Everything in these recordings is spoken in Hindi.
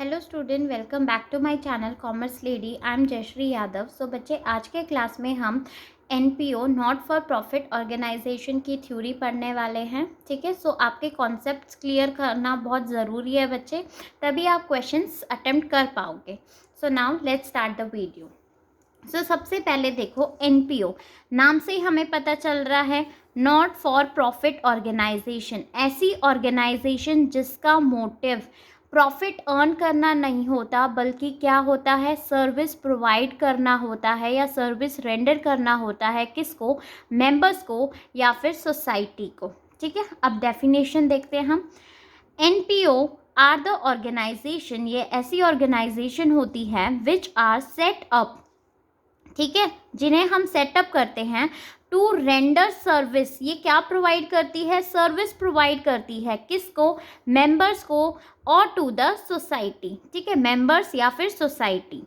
Hello student, welcome back to my channel commerce lady. I am Jayashree Yadav. So बच्चे, आज के क्लास में हम NPO not for profit organisation की थ्योरी पढ़ने वाले हैं। ठीक है, सो आपके कॉन्सेप्ट्स क्लियर करना बहुत ज़रूरी है बच्चे, तभी आप क्वेश्चंस अटेम्प्ट कर पाओगे। So now let's start the video. So सबसे पहले देखो, एनपीओ नाम से ही हमें पता चल रहा है नॉट फॉर प्रॉफिट ऑर्गेनाइजेशन, ऐसी ऑर्गेनाइजेशन जिसका मोटिव प्रॉफिट अर्न करना नहीं होता, बल्कि क्या होता है, सर्विस प्रोवाइड करना होता है या सर्विस रेंडर करना होता है। किसको? मेंबर्स को या फिर सोसाइटी को। ठीक है, अब डेफिनेशन देखते हैं हम। एनपीओ आर द ऑर्गेनाइजेशन, ये ऐसी ऑर्गेनाइजेशन होती है विच आर सेट अप, ठीक है, जिन्हें हम सेटअप करते हैं टू रेंडर सर्विस। ये क्या प्रोवाइड करती है? सर्विस प्रोवाइड करती है। किसको? मेंबर्स को और टू द सोसाइटी। ठीक है, मेंबर्स या फिर society.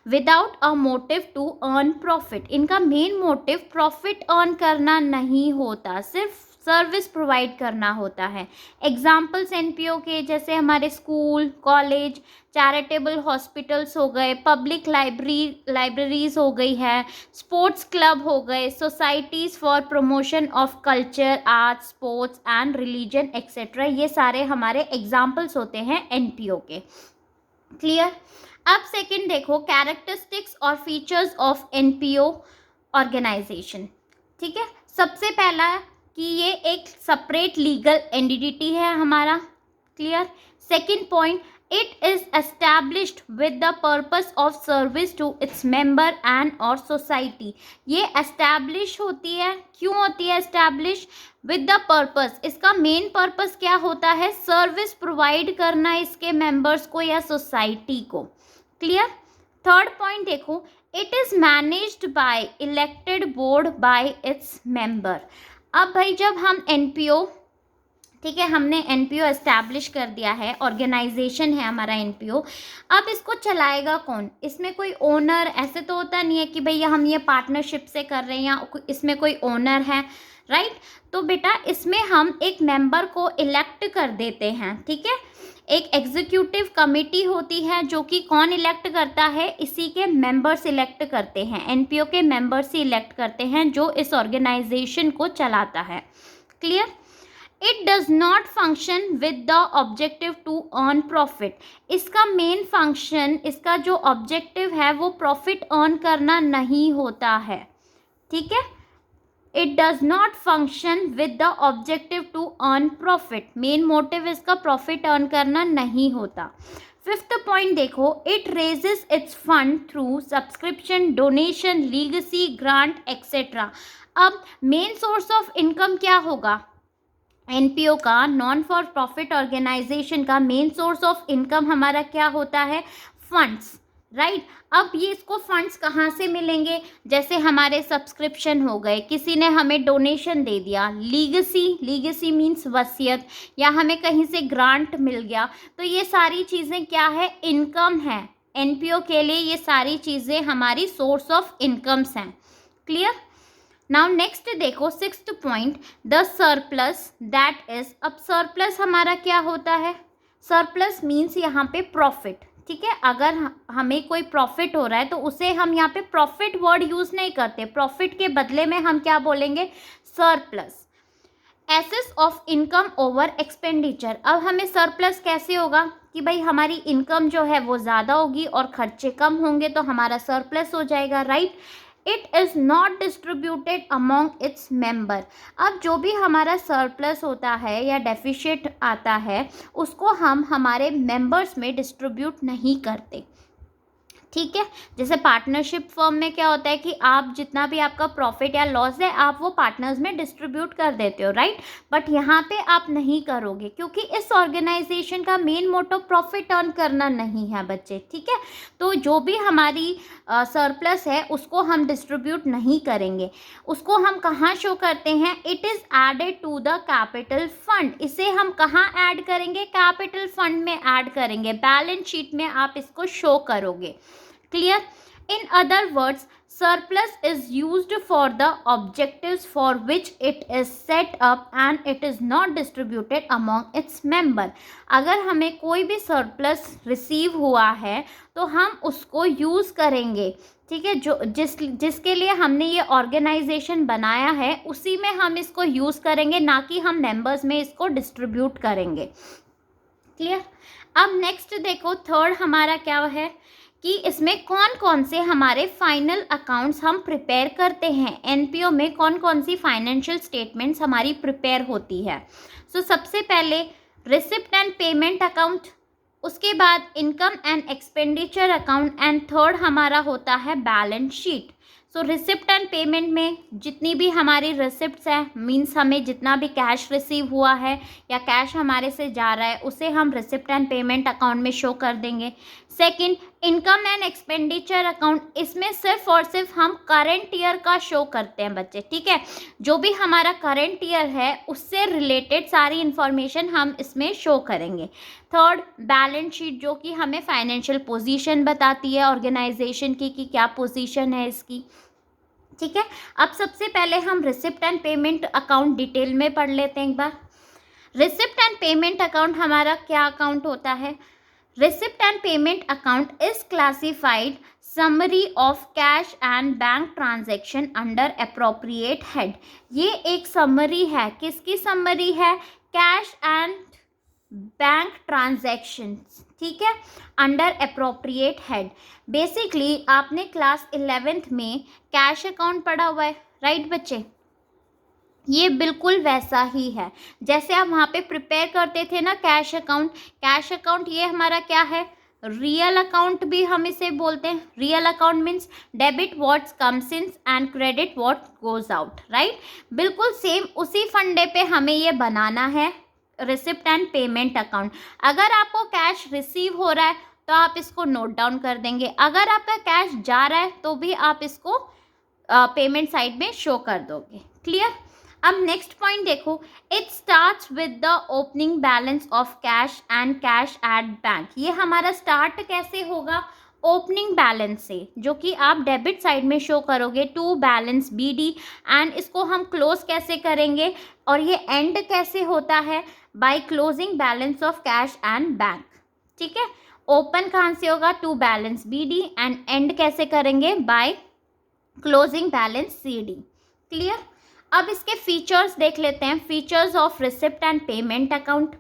Without a motive to earn profit, इनका मेन मोटिव प्रॉफिट अर्न करना नहीं होता, सिर्फ सर्विस प्रोवाइड करना होता है। एग्जाम्पल्स एनपीओ के जैसे हमारे स्कूल, कॉलेज, चैरिटेबल हॉस्पिटल्स हो गए, पब्लिक लाइब्रेरीज हो गई है, स्पोर्ट्स क्लब हो गए, societies for promotion of culture, art, sports and religion etcetera. ये सारे हमारे एग्जाम्पल्स होते हैं एनपीओ के। क्लियर? अब सेकंड देखो, कैरेक्टरिस्टिक्स और फीचर्स ऑफ एनपीओ ऑर्गेनाइजेशन। ठीक है, सबसे पहला कि ये एक सेपरेट लीगल एंटिटी है हमारा। Clear? Second point, it is established with the purpose of service to its member and और सोसाइटी। ये एस्टैब्लिश होती है, क्यों होती है एस्टैब्लिश? विद द पर्पस, इसका मेन पर्पस क्या होता है? सर्विस प्रोवाइड करना इसके मेंबर्स को या सोसाइटी को। क्लियर? थर्ड पॉइंट देखो, it is managed by elected board bye its member. अब भाई जब हम एनपीओ, ठीक है, हमने एनपीओ एस्टैब्लिश कर दिया है, ऑर्गेनाइजेशन है हमारा एनपीओ, अब इसको चलाएगा कौन? इसमें कोई ओनर ऐसे तो होता नहीं है कि भैया हम ये पार्टनरशिप से कर रहे हैं या इसमें कोई ओनर है, राइट? तो बेटा इसमें हम एक मेंबर को इलेक्ट कर देते हैं। ठीक है, एक एग्जीक्यूटिव कमेटी होती है जो कि कौन इलेक्ट करता है? इसी के मेंबर्स इलेक्ट करते हैं, एनपीओ के मेंबर्स ही इलेक्ट करते हैं जो इस ऑर्गेनाइजेशन को चलाता है। Clear? It does not function with the objective to earn profit. इसका मेन फंक्शन, इसका जो ऑब्जेक्टिव है वो प्रॉफिट अर्न करना नहीं होता है। ठीक है, it does not function with the objective to earn profit, main motive इसका प्रॉफिट अर्न करना नहीं होता। फिफ्थ पॉइंट देखो, it raises its fund through subscription, donation, legacy, grant etcetera. अब मेन सोर्स ऑफ इनकम क्या होगा एनपीओ का? नॉन फॉर प्रॉफिट ऑर्गेनाइजेशन का मेन सोर्स ऑफ इनकम हमारा क्या होता है? Funds, right? अब ये इसको फंड्स कहाँ से मिलेंगे? जैसे हमारे सब्सक्रिप्शन हो गए, किसी ने हमें डोनेशन दे दिया, लीगेसी मीन्स वसीयत, या हमें कहीं से ग्रांट मिल गया, तो ये सारी चीज़ें क्या है? इनकम है। एनपीओ के लिए ये सारी चीज़ें हमारी सोर्स ऑफ इनकम्स हैं। क्लियर? नाउ नेक्स्ट देखो, sixth point, the surplus that is. अब सरप्लस हमारा क्या होता है? सरप्लस मीन्स यहाँ पे प्रॉफिट। ठीक है, अगर हमें कोई प्रॉफिट हो रहा है तो उसे हम यहाँ पे प्रॉफिट वर्ड यूज नहीं करते, प्रॉफिट के बदले में हम क्या बोलेंगे? Surplus. Excess of income over expenditure. अब हमें सरप्लस कैसे होगा कि भाई हमारी इनकम जो है वो ज़्यादा होगी और खर्चे कम होंगे, तो हमारा सरप्लस हो जाएगा, right? It is not distributed among its member. अब जो भी हमारा सरप्लस होता है या डेफिशिएट आता है, उसको हम हमारे मेंबर्स में डिस्ट्रीब्यूट नहीं करते। ठीक है, जैसे पार्टनरशिप फर्म में क्या होता है कि आप जितना भी आपका प्रॉफिट या लॉस है आप वो पार्टनर्स में डिस्ट्रीब्यूट कर देते हो, राइट? बट यहाँ पे आप नहीं करोगे, क्योंकि इस ऑर्गेनाइजेशन का मेन मोटो प्रॉफिट अर्न करना नहीं है बच्चे। ठीक है, तो जो भी हमारी सरप्लस है उसको हम डिस्ट्रीब्यूट नहीं करेंगे। उसको हम कहाँ शो करते हैं? It is added to the capital fund. इसे हम कहाँ ऐड करेंगे? कैपिटल फंड में ऐड करेंगे, बैलेंस शीट में आप इसको शो करोगे। Clear? In other words, surplus is used for the objectives for which it is set up and it is not distributed among its member. अगर हमें कोई भी surplus रिसीव हुआ है तो हम उसको यूज़ करेंगे, ठीक है, जो जिसके लिए हमने ये ऑर्गेनाइजेशन बनाया है उसी में हम इसको यूज़ करेंगे, ना कि हम मेंबर्स में इसको डिस्ट्रीब्यूट करेंगे। क्लियर। अब नेक्स्ट देखो, थर्ड हमारा क्या है कि इसमें कौन कौन से हमारे फाइनल अकाउंट्स हम प्रिपेयर करते हैं। एनपीओ में कौन कौन सी फाइनेंशियल स्टेटमेंट्स हमारी प्रिपेयर होती है। सो सबसे पहले रिसिप्ट एंड पेमेंट अकाउंट, उसके बाद income and expenditure account, and third हमारा होता है balance sheet. So receipt and payment में जितनी भी हमारी रिसिप्ट्स है, मींस हमें जितना भी कैश रिसीव हुआ है या कैश हमारे से जा रहा है उसे हम रिसिप्ट एंड पेमेंट अकाउंट में शो कर देंगे। Second, income and expenditure account, इसमें सिर्फ और सिर्फ हम करंट ईयर का शो करते हैं बच्चे, ठीक है, जो भी हमारा करंट ईयर है उससे रिलेटेड सारी इन्फॉर्मेशन हम इसमें शो करेंगे। थर्ड, बैलेंस शीट, जो कि हमें फाइनेंशियल पोजीशन बताती है ऑर्गेनाइजेशन की कि क्या पोजीशन है इसकी, ठीक है। अब सबसे पहले हम receipt and payment account detail में पढ़ लेते हैं एक बार। रिसिप्ट एंड पेमेंट अकाउंट हमारा क्या अकाउंट होता है। Receipt and payment account is classified summary of cash and bank transaction under appropriate head. ये एक समरी है, किसकी समरी है, कैश एंड बैंक ट्रांजैक्शंस, ठीक है, अंडर अप्रोप्रिएट हेड। बेसिकली आपने क्लास 11th में कैश अकाउंट पढ़ा हुआ है, राइट बच्चे, ये बिल्कुल वैसा ही है जैसे आप वहाँ पे प्रिपेयर करते थे ना कैश अकाउंट। कैश अकाउंट ये हमारा क्या है, रियल अकाउंट भी हम इसे बोलते हैं। Real account means debit what's comes in and credit what goes out, right. बिल्कुल सेम उसी फंडे पे हमें ये बनाना है रिसिप्ट एंड पेमेंट अकाउंट। अगर आपको कैश रिसीव हो रहा है तो आप इसको नोट डाउन कर देंगे, अगर आपका कैश जा रहा है तो भी आप इसको पेमेंट साइड में शो कर दोगे। क्लियर। अब नेक्स्ट पॉइंट देखो, it starts with the opening balance of cash and cash at bank. ये हमारा स्टार्ट कैसे होगा, ओपनिंग बैलेंस से, जो कि आप डेबिट साइड में शो करोगे टू बैलेंस बीडी, एंड इसको हम क्लोज कैसे करेंगे और ये एंड कैसे होता है, by closing balance of cash and bank, ठीक है। ओपन कहाँ से होगा, to balance BD, and end कैसे करेंगे, by closing balance CD. Clear. अब इसके फीचर्स देख लेते हैं। Features of receipt and payment account,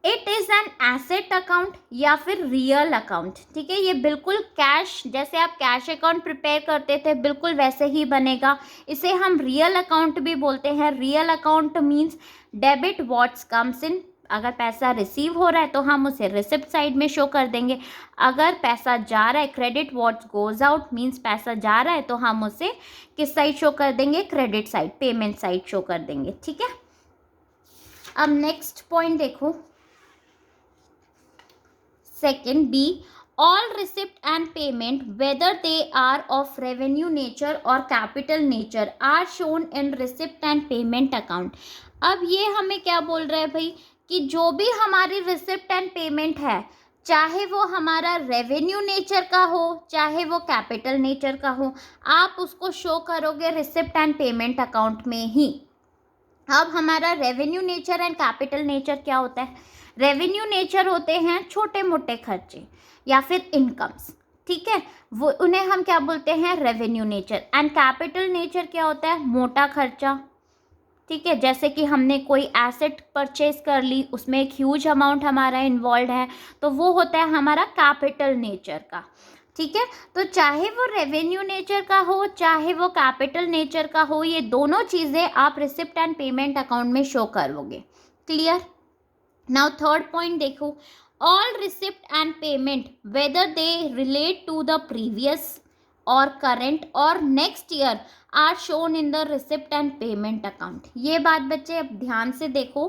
it is an asset account या फिर रियल अकाउंट, ठीक है। ये बिल्कुल कैश, जैसे आप कैश अकाउंट प्रिपेयर करते थे बिल्कुल वैसे ही बनेगा। इसे हम रियल अकाउंट भी बोलते हैं। Real account means debit what's comes in, अगर पैसा रिसीव हो रहा है तो हम उसे रिसिप्ट साइड में शो कर देंगे, अगर पैसा जा रहा है credit what's goes out means पैसा जा रहा है तो हम उसे किस साइड शो कर देंगे, credit side, payment side show कर देंगे, ठीक है। अब नेक्स्ट पॉइंट देखो, second B, all receipt and payment whether they are of revenue nature और capital nature are shown in receipt and payment account. अब ये हमें क्या बोल रहा है भाई कि जो भी हमारी रिसिप्ट एंड पेमेंट है, चाहे वो हमारा रेवेन्यू नेचर का हो चाहे वो कैपिटल नेचर का हो, आप उसको शो करोगे रिसिप्ट एंड पेमेंट अकाउंट में ही। अब हमारा revenue nature and capital nature क्या होता है, रेवेन्यू नेचर होते हैं छोटे मोटे खर्चे या फिर इनकम्स, ठीक है, वो उन्हें हम क्या बोलते हैं, revenue nature. And capital nature क्या होता है, मोटा खर्चा, ठीक है, जैसे कि हमने कोई एसेट परचेज कर ली, उसमें एक ह्यूज अमाउंट हमारा इन्वॉल्व है, तो वो होता है हमारा कैपिटल नेचर का, ठीक है। तो चाहे वो रेवेन्यू नेचर का हो चाहे वो कैपिटल नेचर का हो, ये दोनों चीज़ें आप रिसिप्ट एंड पेमेंट अकाउंट में शो करोगे। क्लियर। नाउ थर्ड पॉइंट देखो, all receipt and payment whether they relate to the previous और करेंट और next year are shown in the receipt and payment account. ये बात बच्चे अब ध्यान से देखो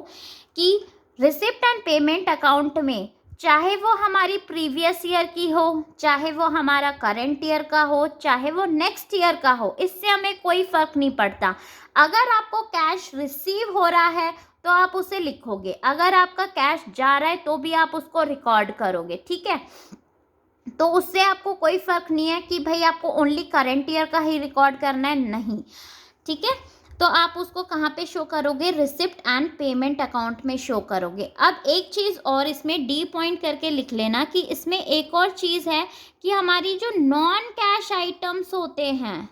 कि रिसिप्ट एंड पेमेंट अकाउंट में चाहे वो हमारी प्रीवियस ईयर की हो चाहे वो हमारा करंट ईयर का हो चाहे वो नेक्स्ट ईयर का हो, इससे हमें कोई फ़र्क नहीं पड़ता। अगर आपको कैश रिसीव हो रहा है तो आप उसे लिखोगे, अगर आपका कैश जा रहा है तो भी आप उसको रिकॉर्ड करोगे, ठीक है। तो उससे आपको कोई फ़र्क नहीं है कि भाई आपको ओनली करंट ईयर का ही रिकॉर्ड करना है, नहीं। ठीक है, तो आप उसको कहाँ पे शो करोगे, रिसिप्ट एंड पेमेंट अकाउंट में शो करोगे। अब एक चीज़ और इसमें डी पॉइंट करके लिख लेना कि इसमें एक और चीज़ है कि हमारी जो नॉन कैश आइटम्स होते हैं,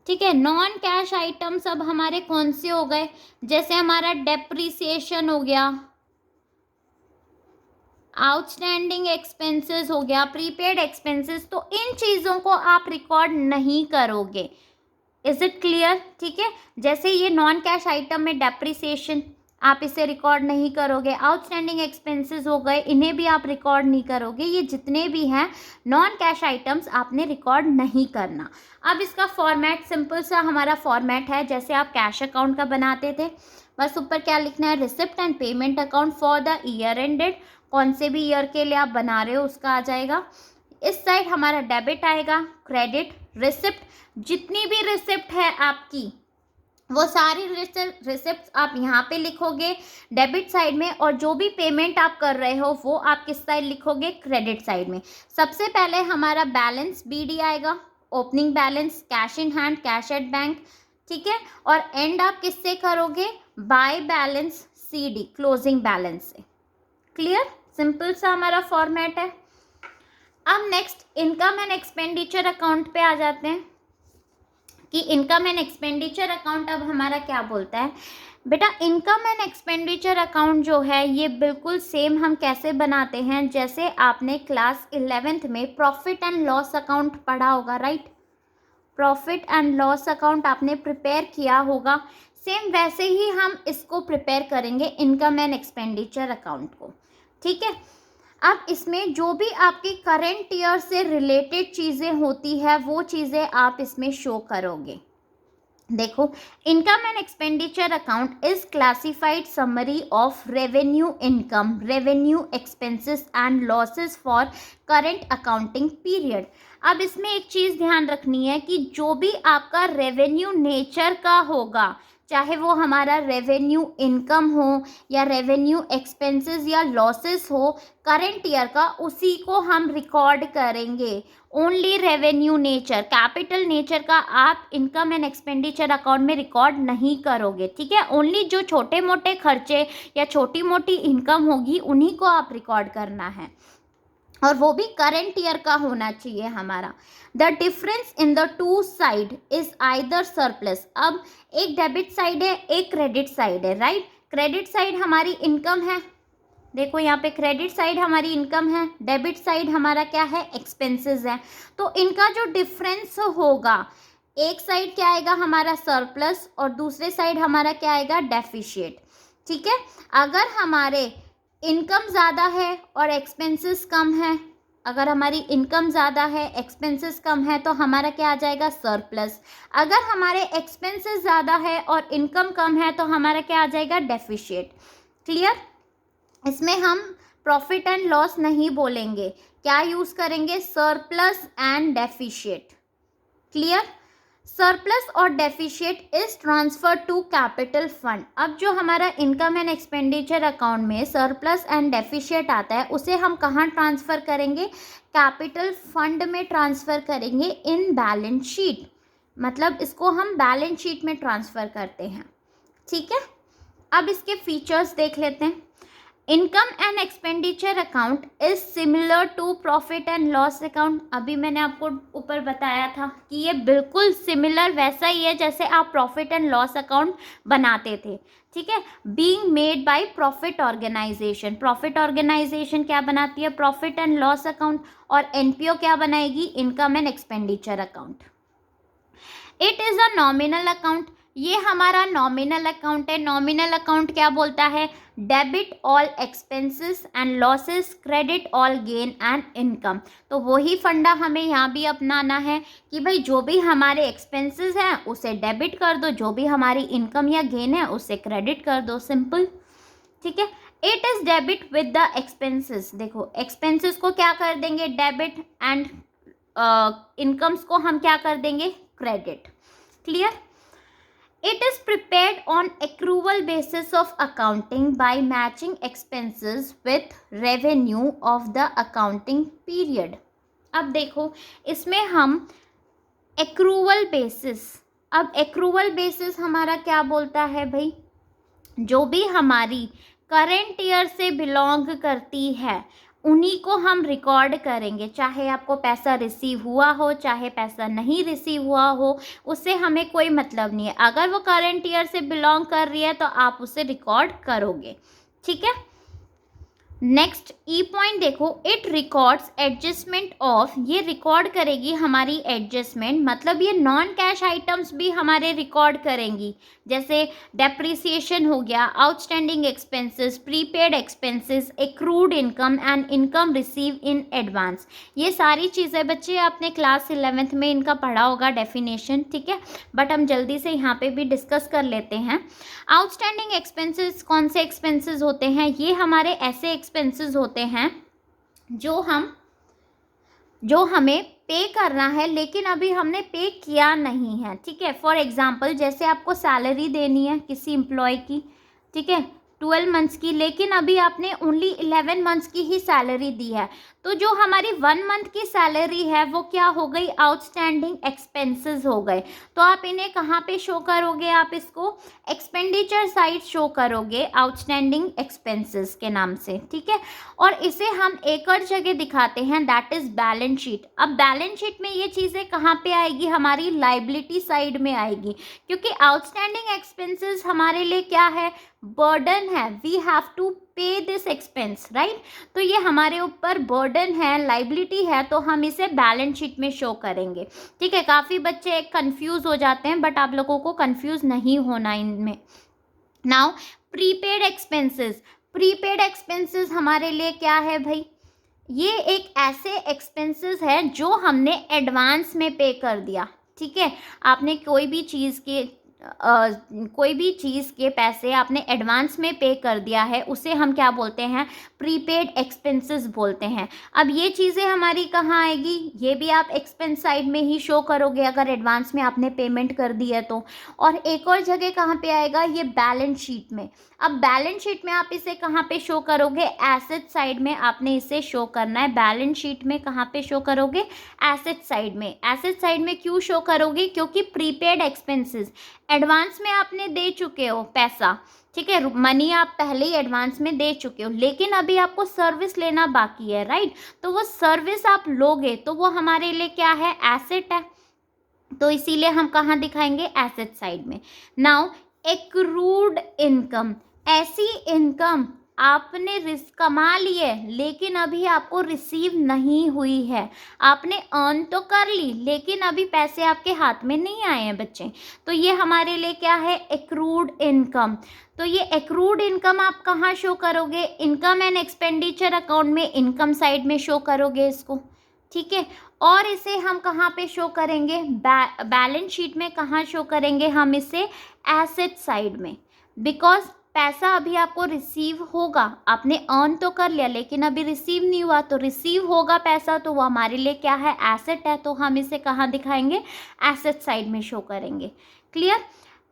ठीक है, नॉन कैश आइटम्स अब हमारे कौन से हो गए, जैसे हमारा डेप्रिसिएशन हो गया, आउटस्टैंडिंग एक्सपेंसेस हो गया, प्रीपेड एक्सपेंसेस, तो इन चीज़ों को आप रिकॉर्ड नहीं करोगे। Is it clear? ठीक है, जैसे ये नॉन कैश आइटम में डेप्रिसिएशन, आप इसे रिकॉर्ड नहीं करोगे। आउटस्टैंडिंग एक्सपेंसेस हो गए, इन्हें भी आप रिकॉर्ड नहीं करोगे। ये जितने भी हैं नॉन कैश आइटम्स आपने रिकॉर्ड नहीं करना। अब इसका फॉर्मेट सिंपल सा हमारा फॉर्मेट है जैसे आप कैश अकाउंट का बनाते थे, बस ऊपर क्या लिखना है, receipt and payment account for the year ended, कौन से भी ईयर के लिए आप बना रहे हो उसका आ जाएगा। इस साइड हमारा डेबिट आएगा, क्रेडिट, रिसिप्ट, जितनी भी रिसिप्ट है आपकी वो सारी रिसिप्ट आप यहाँ पे लिखोगे डेबिट साइड में, और जो भी पेमेंट आप कर रहे हो वो आप किस साइड लिखोगे, क्रेडिट साइड में। सबसे पहले हमारा बैलेंस बीडी आएगा, opening balance, cash in hand, cash at bank, ठीक है, और एंड आप किससे करोगे, by balance CD, closing balance से। क्लियर? सिंपल सा हमारा फॉर्मेट है। अब next income and expenditure account पे आ जाते हैं कि इनकम एंड एक्सपेंडिचर अकाउंट अब हमारा क्या बोलता है। बेटा इनकम एंड एक्सपेंडिचर अकाउंट जो है ये बिल्कुल सेम हम कैसे बनाते हैं, जैसे आपने क्लास 11th में प्रॉफिट एंड लॉस अकाउंट पढ़ा होगा, right. Profit and loss account आपने प्रिपेयर किया होगा, सेम वैसे ही हम इसको प्रिपेयर करेंगे इनकम एंड एक्सपेंडिचर अकाउंट को। ठीक है, अब इसमें जो भी आपकी करंट ईयर से रिलेटेड चीज़ें होती है वो चीज़ें आप इसमें शो करोगे। देखो, income and expenditure account is classified summary of revenue income, revenue expenses and losses for current accounting period. अब इसमें एक चीज़ ध्यान रखनी है कि जो भी आपका रेवेन्यू नेचर का होगा, चाहे वो हमारा रेवेन्यू इनकम हो या रेवेन्यू एक्सपेंसेस या लॉसेस हो करंट ईयर का, उसी को हम रिकॉर्ड करेंगे। Only revenue nature, capital nature का आप इनकम एंड एक्सपेंडिचर अकाउंट में रिकॉर्ड नहीं करोगे। ठीक है, ओनली जो छोटे मोटे खर्चे या छोटी मोटी इनकम होगी उन्हीं को आप रिकॉर्ड करना है, और वो भी करंट ईयर का होना चाहिए हमारा। The difference in the two side is either surplus. अब एक डेबिट साइड है, एक क्रेडिट साइड है, राइट। क्रेडिट साइड हमारी इनकम है, देखो यहाँ पे क्रेडिट साइड हमारी इनकम है, डेबिट साइड हमारा क्या है, एक्सपेंसेस है। तो इनका जो डिफरेंस होगा, एक साइड क्या आएगा हमारा सरप्लस और दूसरे साइड हमारा क्या आएगा, डेफिशिएट। ठीक है, अगर हमारे इनकम ज़्यादा है और एक्सपेंसेस कम है, अगर हमारी इनकम ज़्यादा है एक्सपेंसेस कम है तो हमारा क्या आ जाएगा, सरप्लस। अगर हमारे एक्सपेंसेस ज़्यादा है और इनकम कम है तो हमारा क्या आ जाएगा, डेफिशिएट। क्लियर? इसमें हम प्रॉफिट एंड लॉस नहीं बोलेंगे, क्या यूज़ करेंगे, surplus and deficit. Clear? Surplus और deficit is transfer to capital fund. अब जो हमारा इनकम एंड एक्सपेंडिचर अकाउंट में सरप्लस एंड डेफिशिएट आता है उसे हम कहाँ ट्रांसफ़र करेंगे, कैपिटल फंड में ट्रांसफ़र करेंगे इन बैलेंस शीट, मतलब इसको हम बैलेंस शीट में ट्रांसफ़र करते हैं। ठीक है, अब इसके फीचर्स देख लेते हैं। Income and expenditure account is similar to profit and loss account. अभी मैंने आपको ऊपर बताया था कि ये बिल्कुल सिमिलर वैसा ही है जैसे आप प्रॉफिट एंड लॉस अकाउंट बनाते थे। ठीक है, being made by profit organisation. Profit organisation क्या बनाती है, प्रॉफिट एंड लॉस अकाउंट, और एनपीओ क्या बनाएगी, income and expenditure account. It is a nominal account, ये हमारा नॉमिनल अकाउंट है। नॉमिनल अकाउंट क्या बोलता है, debit all expenses and losses, credit all gain and income. तो वही फंडा हमें यहाँ भी अपनाना है कि भाई जो भी हमारे एक्सपेंसेस हैं उसे डेबिट कर दो, जो भी हमारी इनकम या गेन है उसे क्रेडिट कर दो, सिंपल। ठीक है, it is debit with the expenses. देखो एक्सपेंसेस को क्या कर देंगे, डेबिट, एंड इनकम्स को हम क्या कर देंगे, credit. Clear? It is prepared on accrual basis of accounting by matching expenses with revenue of the accounting period. अब देखो इसमें हम एक्रूवल बेसिस, अब एक्रूवल बेसिस हमारा क्या बोलता है भाई, जो भी हमारी करंट ईयर से बिलोंग करती है उन्हीं को हम रिकॉर्ड करेंगे, चाहे आपको पैसा रिसीव हुआ हो चाहे पैसा नहीं रिसीव हुआ हो, उससे हमें कोई मतलब नहीं है। अगर वो करंट ईयर से बिलोंग कर रही है तो आप उसे रिकॉर्ड करोगे, ठीक है। नेक्स्ट ई पॉइंट देखो, इट रिकॉर्ड्स एडजस्टमेंट ऑफ, ये रिकॉर्ड करेगी हमारी एडजस्टमेंट, मतलब ये नॉन कैश आइटम्स भी हमारे रिकॉर्ड करेंगी, जैसे डेप्रिसिएशन हो गया, outstanding expenses, prepaid expenses, accrued income and income receive in advance. ये सारी चीज़ें बच्चे आपने क्लास 11th में इनका पढ़ा होगा डेफिनेशन, ठीक है, बट हम जल्दी से यहाँ पे भी डिस्कस कर लेते हैं। आउटस्टैंडिंग एक्सपेंसेस कौन से एक्सपेंसेस होते हैं, ये हमारे ऐसे एक्सपेंसेस होते हैं जो हमें पे करना है लेकिन अभी हमने पे किया नहीं है, ठीक है। फॉर एग्जांपल जैसे आपको सैलरी देनी है किसी एम्प्लॉय की, ठीक है, 12 मंथ्स की, लेकिन अभी आपने ओनली 11 मंथ्स की ही सैलरी दी है, तो जो हमारी 1 मंथ की सैलरी है वो क्या हो गई, आउटस्टैंडिंग एक्सपेंसेस हो गए। तो आप इन्हें कहाँ पे शो करोगे, आप इसको एक्सपेंडिचर साइड शो करोगे आउटस्टैंडिंग एक्सपेंसेस के नाम से, ठीक है। और इसे हम एक और जगह दिखाते हैं, दैट इज बैलेंस शीट। अब बैलेंस शीट में ये चीज़ें कहाँ पे आएगी, हमारी लाइबिलिटी साइड में आएगी, क्योंकि आउटस्टैंडिंग एक्सपेंसेस हमारे लिए क्या है, बर्डन है, वी हैव टू पे दिस एक्सपेंस, राइट। तो ये हमारे ऊपर बर्डन है, लाइबिलिटी है, तो हम इसे बैलेंस शीट में शो करेंगे, ठीक है। काफ़ी बच्चे कंफ्यूज हो जाते हैं बट आप लोगों को कंफ्यूज नहीं होना इनमें। Now prepaid expenses, prepaid expenses हमारे लिए क्या है भाई, ये एक ऐसे एक्सपेंसेस है जो हमने एडवांस में पे कर दिया, ठीक है। आपने कोई भी चीज़ के पैसे आपने एडवांस में पे कर दिया है, उसे हम क्या बोलते हैं, प्रीपेड एक्सपेंसेस बोलते हैं। अब ये चीज़ें हमारी कहाँ आएगी, ये भी आप एक्सपेंस साइड में ही शो करोगे अगर एडवांस में आपने पेमेंट कर दी है तो। और एक और जगह कहाँ पे आएगा, ये बैलेंस शीट में। अब बैलेंस शीट में आप इसे कहाँ पे शो करोगे, एसेट साइड में आपने इसे शो करना है। बैलेंस शीट में कहाँ पे शो करोगे, एसेट साइड में। एसेट साइड में क्यों शो करोगे, क्योंकि प्रीपेड एक्सपेंसेस एडवांस में आपने दे चुके हो पैसा, ठीक है, मनी आप पहले ही एडवांस में दे चुके हो, लेकिन अभी आपको सर्विस लेना बाकी है, राइट। तो वो सर्विस आप लोगे तो वो हमारे लिए क्या है, एसेट है, तो इसीलिए हम कहाँ दिखाएंगे, एसेट साइड में। नाउ एक्रूड इनकम, ऐसी इनकम आपने कमा ली है लेकिन अभी आपको रिसीव नहीं हुई है, आपने अर्न तो कर ली लेकिन अभी पैसे आपके हाथ में नहीं आए हैं बच्चे, तो ये हमारे लिए क्या है, एक्रूड इनकम। तो ये एक्रूड इनकम आप कहाँ शो करोगे, इनकम एंड एक्सपेंडिचर अकाउंट में, इनकम साइड में शो करोगे इसको, ठीक है। और इसे हम कहाँ पे शो करेंगे, बैलेंस शीट में कहाँ शो करेंगे हम इसे, एसेट साइड में, बिकॉज पैसा अभी आपको रिसीव होगा, आपने अर्न तो कर लिया लेकिन अभी रिसीव नहीं हुआ, तो रिसीव होगा पैसा तो वो हमारे लिए क्या है, एसेट है, तो हम इसे कहाँ दिखाएंगे, एसेट साइड में शो करेंगे। Clear.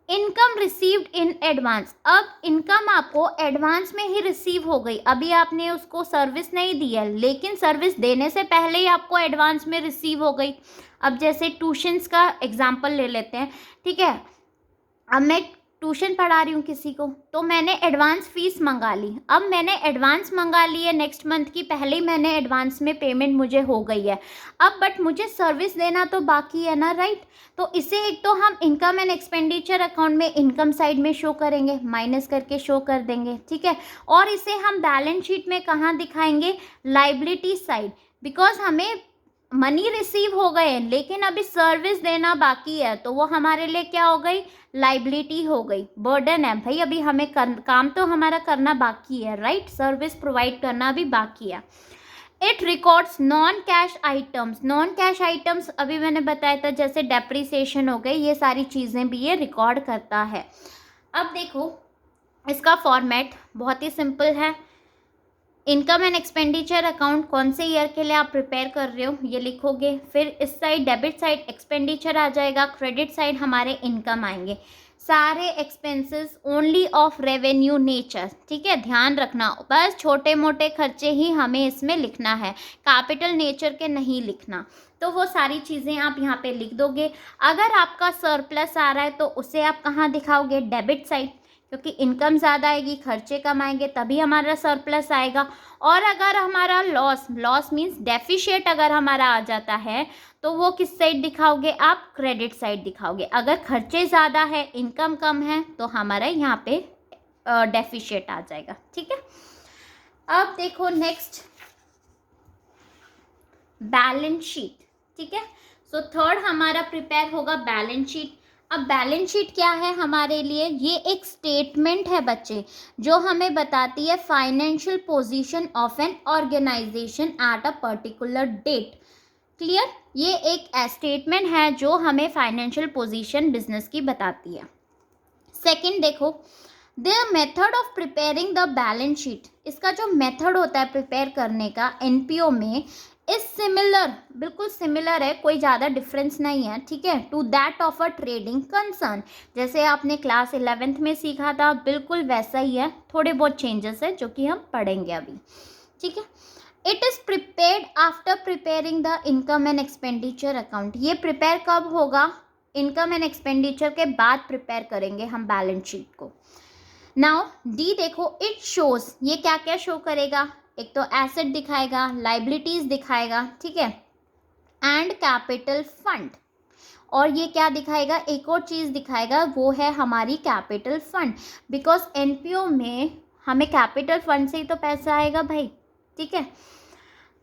Income received in advance, अब इनकम आपको एडवांस में ही रिसीव हो गई, अभी आपने उसको सर्विस नहीं दी है लेकिन सर्विस देने से पहले ही आपको एडवांस में रिसीव हो गई। अब जैसे ट्यूशन्स का एग्जांपल ले लेते हैं, ठीक है। अब मैं ट्यूशन पढ़ा रही हूँ किसी को, तो मैंने एडवांस फीस मंगा ली, अब मैंने एडवांस मंगा ली है नेक्स्ट मंथ की, पहले ही मैंने एडवांस में पेमेंट मुझे हो गई है, अब बट मुझे सर्विस देना तो बाकी है ना, राइट। तो इसे एक तो हम इनकम एंड एक्सपेंडिचर अकाउंट में इनकम साइड में शो करेंगे, माइनस करके शो कर देंगे, ठीक है। और इसे हम बैलेंस शीट में कहाँ दिखाएंगे, लाइबिलिटी साइड, बिकॉज हमें मनी रिसीव हो गए लेकिन अभी सर्विस देना बाकी है, तो वो हमारे लिए क्या हो गई, लाइबिलिटी हो गई, बर्डन है भाई, अभी हमें काम तो हमारा करना बाकी है, राइट, सर्विस प्रोवाइड करना भी बाकी है। It records non cash items, non cash items अभी मैंने बताया था जैसे डेप्रिसिएशन हो गई, ये सारी चीज़ें भी ये रिकॉर्ड करता है। अब देखो इसका फॉर्मेट बहुत ही सिंपल है, इनकम एंड एक्सपेंडिचर अकाउंट कौन से ईयर के लिए आप प्रिपेयर कर रहे हो ये लिखोगे, फिर इस साइड डेबिट साइड एक्सपेंडिचर आ जाएगा, क्रेडिट साइड हमारे इनकम आएंगे। सारे expenses only of revenue nature, ठीक है, ध्यान रखना, बस छोटे मोटे खर्चे ही हमें इसमें लिखना है, कैपिटल नेचर के नहीं लिखना। तो वो सारी चीज़ें आप यहाँ पे लिख दोगे। अगर आपका सरप्लस आ रहा है तो उसे आप कहाँ दिखाओगे, डेबिट साइड, क्योंकि इनकम ज़्यादा आएगी, खर्चे कम आएंगे, तभी हमारा सरप्लस आएगा। और अगर हमारा लॉस मीन्स डेफिशिएट अगर हमारा आ जाता है तो वो किस साइड दिखाओगे आप, क्रेडिट साइड दिखाओगे। अगर खर्चे ज़्यादा है, इनकम कम है, तो हमारा यहाँ पे डेफिशिएट आ जाएगा, ठीक है। अब देखो नेक्स्ट, बैलेंस शीट, ठीक है। सो थर्ड हमारा प्रिपेयर होगा बैलेंस शीट। अब बैलेंस शीट क्या है हमारे लिए, ये एक स्टेटमेंट है बच्चे, जो हमें बताती है financial position of an organisation at a particular date. Clear, ये एक स्टेटमेंट है जो हमें फाइनेंशियल पोजीशन बिजनेस की बताती है। सेकंड देखो, the method of preparing the balance sheet, इसका जो मेथड होता है प्रिपेयर करने का एनपीओ में, इज सिमिलर, बिल्कुल सिमिलर है, कोई ज़्यादा डिफरेंस नहीं है, ठीक है, to that of a trading concern. जैसे आपने क्लास 11th में सीखा था, बिल्कुल वैसा ही है, थोड़े बहुत चेंजेस है जो कि हम पढ़ेंगे अभी, ठीक है। It is prepared after preparing the income and expenditure account. ये प्रिपेयर कब होगा, इनकम एंड एक्सपेंडिचर के बाद प्रिपेयर करेंगे हम बैलेंस शीट को। नाउ डी देखो, इट शोज, ये क्या क्या शो करेगा, एक तो एसेट दिखाएगा, लाइबिलिटीज दिखाएगा, ठीक है, एंड कैपिटल फंड। और ये क्या दिखाएगा, एक और चीज़ दिखाएगा, वो है हमारी कैपिटल फंड, बिकॉज एनपीओ में हमें कैपिटल फंड से ही तो पैसा आएगा भाई, ठीक है।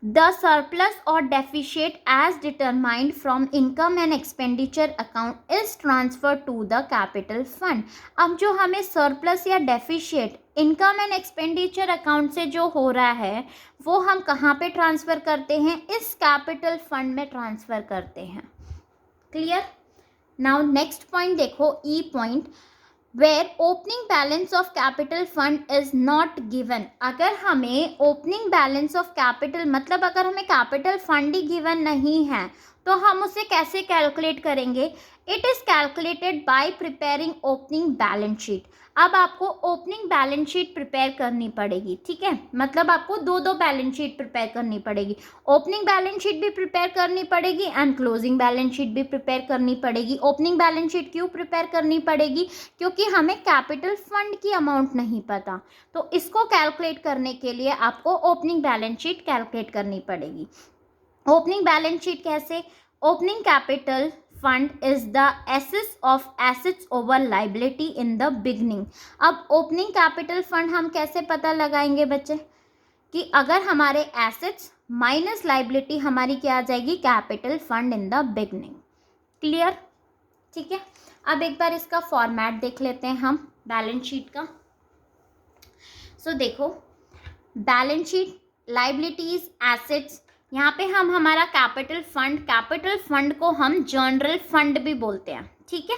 द सरप्लस और deficit as determined from income and expenditure account is transfer to the capital fund. अब जो हमें सरप्लस या deficit income and expenditure account से जो हो रहा है, वो हम कहाँ पे ट्रांसफ़र करते हैं, इस कैपिटल फंड में ट्रांसफ़र करते हैं। क्लियर। नाउ नेक्स्ट पॉइंट देखो, E point, where opening balance of capital fund is not given. अगर हमें ओपनिंग बैलेंस ऑफ कैपिटल, मतलब अगर हमें कैपिटल फंड ही गिवन नहीं है, तो हम उसे कैसे कैलकुलेट करेंगे, it is calculated by preparing opening balance sheet. अब आपको ओपनिंग बैलेंस शीट प्रिपेयर करनी पड़ेगी, ठीक है, मतलब आपको दो बैलेंस शीट प्रिपेयर करनी पड़ेगी, ओपनिंग बैलेंस शीट भी प्रिपेयर करनी पड़ेगी एंड क्लोजिंग बैलेंस शीट भी प्रिपेयर करनी पड़ेगी। ओपनिंग बैलेंस शीट क्यों प्रिपेयर करनी पड़ेगी, क्योंकि हमें कैपिटल फंड की अमाउंट नहीं पता, तो इसको कैलकुलेट करने के लिए आपको ओपनिंग बैलेंस शीट कैलकुलेट करनी पड़ेगी। ओपनिंग बैलेंस शीट कैसे, opening capital fund is the assets of assets over liability in the beginning. अब ओपनिंग कैपिटल फंड हम कैसे पता लगाएंगे बच्चे, कि अगर हमारे एसेट्स माइनस लाइबिलिटी हमारी क्या आ जाएगी, capital fund in the beginning. Clear, ठीक है। अब एक बार इसका फॉर्मेट देख लेते हैं हम बैलेंस शीट का। सो देखो, बैलेंस शीट, लाइबिलिटीज, एसेट्स, यहाँ पे हम हमारा कैपिटल फंड को हम जनरल फंड भी बोलते हैं, ठीक है।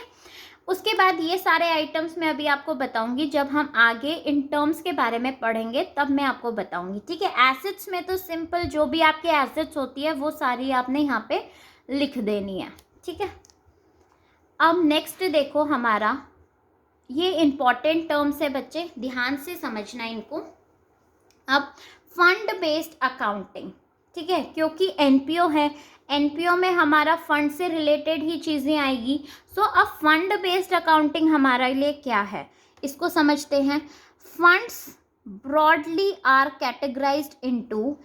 उसके बाद ये सारे आइटम्स मैं अभी आपको बताऊंगी, जब हम आगे इन टर्म्स के बारे में पढ़ेंगे तब मैं आपको बताऊंगी, ठीक है। एसेट्स में तो सिंपल जो भी आपके एसेट्स होती है वो सारी आपने यहाँ पे लिख देनी है, ठीक है। अब नेक्स्ट देखो, हमारा ये इम्पॉर्टेंट टर्म्स है बच्चे, ध्यान से समझना इनको। अब फंड बेस्ड अकाउंटिंग, ठीक है, क्योंकि एनपीओ है, एनपीओ में हमारा फंड से रिलेटेड ही चीज़ें आएगी। सो अब फंड बेस्ड अकाउंटिंग हमारे लिए क्या है, इसको समझते हैं। Funds broadly are categorised into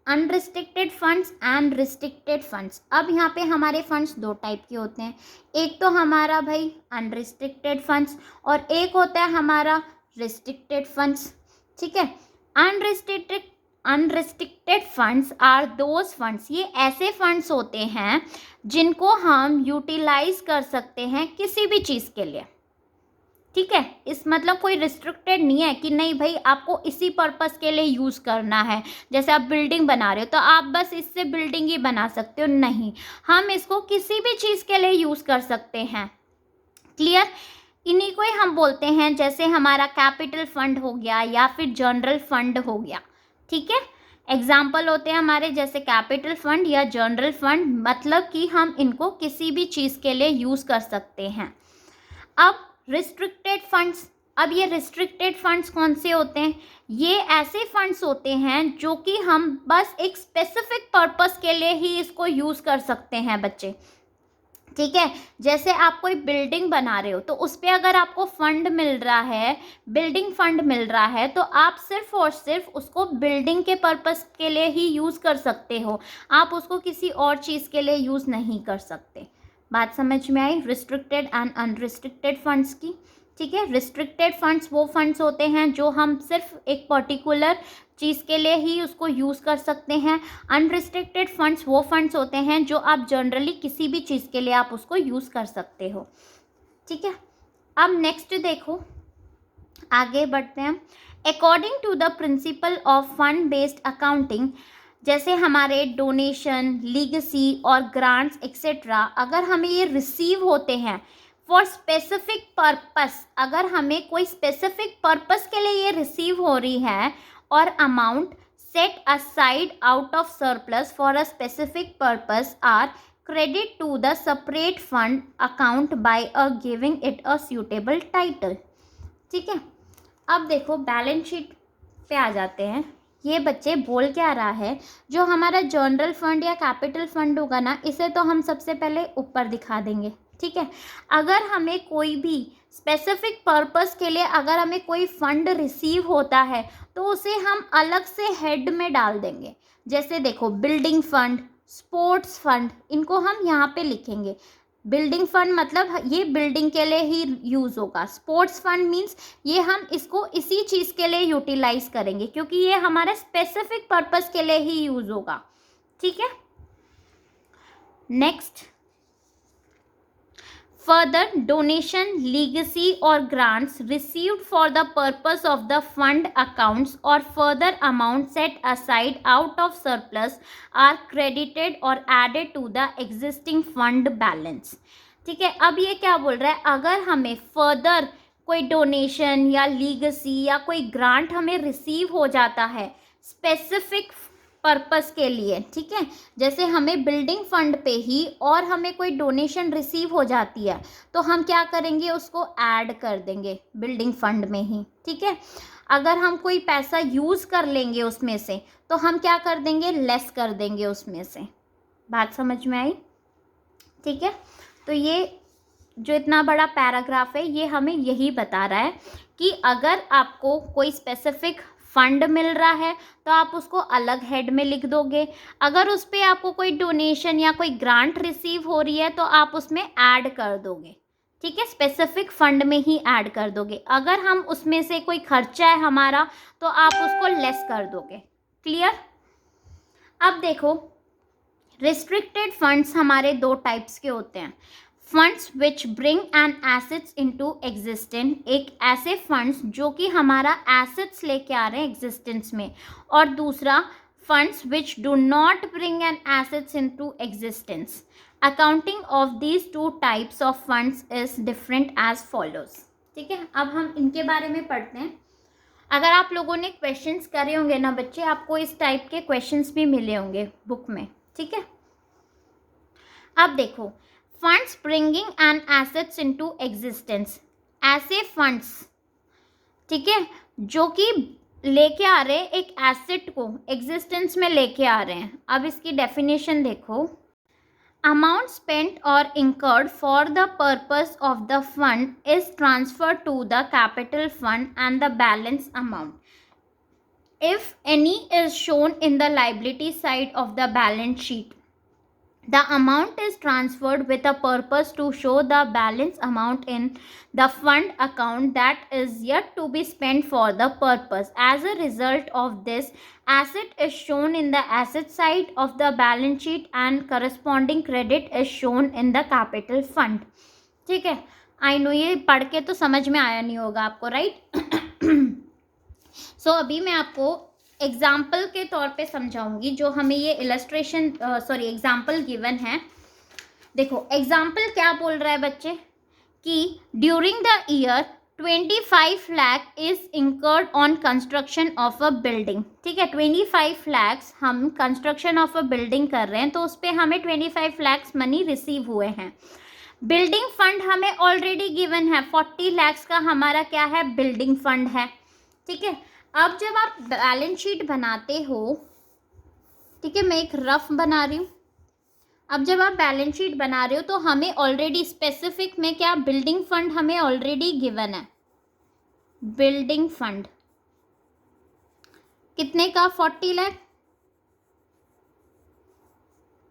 unrestricted funds and restricted funds. अब यहाँ पे हमारे फंड्स दो टाइप के होते हैं, एक तो हमारा भाई अनरिस्ट्रिक्टेड फंड्स और एक होता है हमारा रिस्ट्रिक्टेड फंड्स, ठीक है। Unrestricted funds are those funds, ये ऐसे फंड्स होते हैं जिनको हम यूटिलाइज कर सकते हैं किसी भी चीज़ के लिए, ठीक है। इस मतलब कोई रिस्ट्रिक्टेड नहीं है कि नहीं भाई आपको इसी पर्पस के लिए यूज़ करना है, जैसे आप बिल्डिंग बना रहे हो तो आप बस इससे बिल्डिंग ही बना सकते हो, नहीं, हम इसको किसी भी चीज़ के लिए यूज़ कर सकते हैं। क्लियर, इन्हीं को ही हम बोलते हैं, जैसे हमारा कैपिटल फंड हो गया या फिर जनरल फंड हो गया, ठीक है। एग्जाम्पल होते हैं हमारे जैसे कैपिटल फंड या जनरल फंड, मतलब कि हम इनको किसी भी चीज़ के लिए यूज़ कर सकते हैं। अब रिस्ट्रिक्टेड फंड्स, अब ये रिस्ट्रिक्टेड फंड्स कौन से होते हैं? ये ऐसे फंड्स होते हैं जो कि हम बस एक स्पेसिफिक पर्पस के लिए ही इसको यूज़ कर सकते हैं बच्चे, ठीक है। जैसे आप कोई बिल्डिंग बना रहे हो तो उस पर अगर आपको फंड मिल रहा है, बिल्डिंग फंड मिल रहा है, तो आप सिर्फ और सिर्फ उसको बिल्डिंग के पर्पस के लिए ही यूज़ कर सकते हो, आप उसको किसी और चीज़ के लिए यूज़ नहीं कर सकते। बात समझ में आई रिस्ट्रिक्टेड एंड अनरिस्ट्रिक्टेड फंड्स की, ठीक है। रिस्ट्रिक्टेड फंड्स वो फंड्स होते हैं जो हम सिर्फ एक पर्टिकुलर चीज़ के लिए ही उसको यूज़ कर सकते हैं। अनरिस्ट्रिक्टेड फंड्स वो फंड्स होते हैं जो आप जनरली किसी भी चीज़ के लिए आप उसको यूज़ कर सकते हो, ठीक है। अब नेक्स्ट देखो, आगे बढ़ते हैं। According to the principle of fund based accounting, जैसे हमारे डोनेशन, लीगेसी और ग्रांट्स एक्सेट्रा, अगर हमें ये रिसीव होते हैं फॉर स्पेसिफिक पर्पस, अगर हमें कोई स्पेसिफिक पर्पस के लिए ये रिसीव हो रही है, और amount set aside out of surplus for a specific purpose are credit to the separate fund account by a giving it a suitable title, ठीक है। अब देखो बैलेंस शीट पे आ जाते हैं। ये बच्चे बोल क्या रहा है, जो हमारा जनरल फंड या कैपिटल फंड होगा ना, इसे तो हम सबसे पहले ऊपर दिखा देंगे, ठीक है। अगर हमें कोई भी स्पेसिफिक पर्पस के लिए अगर हमें कोई फंड रिसीव होता है तो उसे हम अलग से हेड में डाल देंगे। जैसे देखो बिल्डिंग फंड, स्पोर्ट्स फंड, इनको हम यहाँ पे लिखेंगे। बिल्डिंग फंड मतलब ये बिल्डिंग के लिए ही यूज़ होगा। स्पोर्ट्स फंड मीन्स ये हम इसको इसी चीज़ के लिए यूटिलाइज करेंगे क्योंकि ये हमारा स्पेसिफिक पर्पस के लिए ही यूज़ होगा, ठीक है। Next, further donation, legacy or grants received for the purpose of the fund accounts or further amount set aside out of surplus are credited or added to the existing fund balance, ठीक है। अब ये क्या बोल रहा है, अगर हमें फर्दर कोई डोनेशन या लीगेसी या कोई ग्रांट हमें रिसीव हो जाता है स्पेसिफिक पर्पस के लिए, ठीक है। जैसे हमें बिल्डिंग फंड पे ही और हमें कोई डोनेशन रिसीव हो जाती है तो हम क्या करेंगे, उसको ऐड कर देंगे बिल्डिंग फंड में ही, ठीक है। अगर हम कोई पैसा यूज़ कर लेंगे उसमें से तो हम क्या कर देंगे, लेस कर देंगे उसमें से। बात समझ में आई, ठीक है। तो ये जो इतना बड़ा पैराग्राफ है ये हमें यही बता रहा है कि अगर आपको कोई स्पेसिफिक फंड मिल रहा है तो आप उसको अलग हेड में लिख दोगे। अगर उस पर आपको कोई डोनेशन या कोई ग्रांट रिसीव हो रही है तो आप उसमें ऐड कर दोगे, ठीक है। स्पेसिफिक फंड में ही ऐड कर दोगे। अगर हम उसमें से कोई खर्चा है हमारा तो आप उसको लेस कर दोगे। क्लियर। अब देखो रिस्ट्रिक्टेड फंड्स हमारे दो टाइप्स के होते हैं। Funds which bring an assets into existence, एक ऐसे फंड्स जो कि हमारा एसेट्स लेके आ रहे हैं एग्जिस्टेंस में, और दूसरा funds which do not bring an assets into existence. Accounting of these two types of funds is different as follows, ठीक है। अब हम इनके बारे में पढ़ते हैं। अगर आप लोगों ने क्वेश्चंस करे होंगे ना बच्चे, आपको इस टाइप के क्वेश्चंस भी मिले होंगे बुक में, ठीक है। अब देखो funds bringing an assets into existence, ऐसे फंड्स, ठीक है, जो कि लेके आ रहे हैं एक एसेट को एग्जिस्टेंस में लेके आ रहे हैं। अब इसकी डेफिनेशन देखो, अमाउंट स्पेंट और incurred for the purpose of the fund is transfer to the capital fund and the balance amount if any is shown in the liability side of the balance sheet. The amount is transferred with a purpose to show the balance amount in the fund account that is yet to be spent for the purpose. As a result of this, asset is shown in the asset side of the balance sheet and corresponding credit is shown in the capital fund. ठीक है, आई नो ये पढ़ के तो समझ में आया नहीं होगा आपको, राइट। सो अभी मैं आपको एग्जाम्पल के तौर पे समझाऊंगी जो हमें ये इलस्ट्रेशन एग्जाम्पल गिवन है। देखो एग्जाम्पल क्या बोल रहा है बच्चे कि during the year 25 lakh is incurred on construction of a building, ठीक है। 25 लाख हम कंस्ट्रक्शन ऑफ अ बिल्डिंग कर रहे हैं तो उस पर हमें 25 लाख मनी रिसीव हुए हैं। बिल्डिंग फंड हमें ऑलरेडी गिवन है, 40 lakhs का हमारा क्या है, बिल्डिंग फंड है। ठीक है, अब जब आप बैलेंस शीट बनाते हो, ठीक है, मैं एक रफ बना रही हूँ। अब जब आप बैलेंस शीट बना रहे हो तो हमें ऑलरेडी स्पेसिफिक में क्या, बिल्डिंग फंड हमें ऑलरेडी गिवन है। बिल्डिंग फंड कितने का, 40 लाख।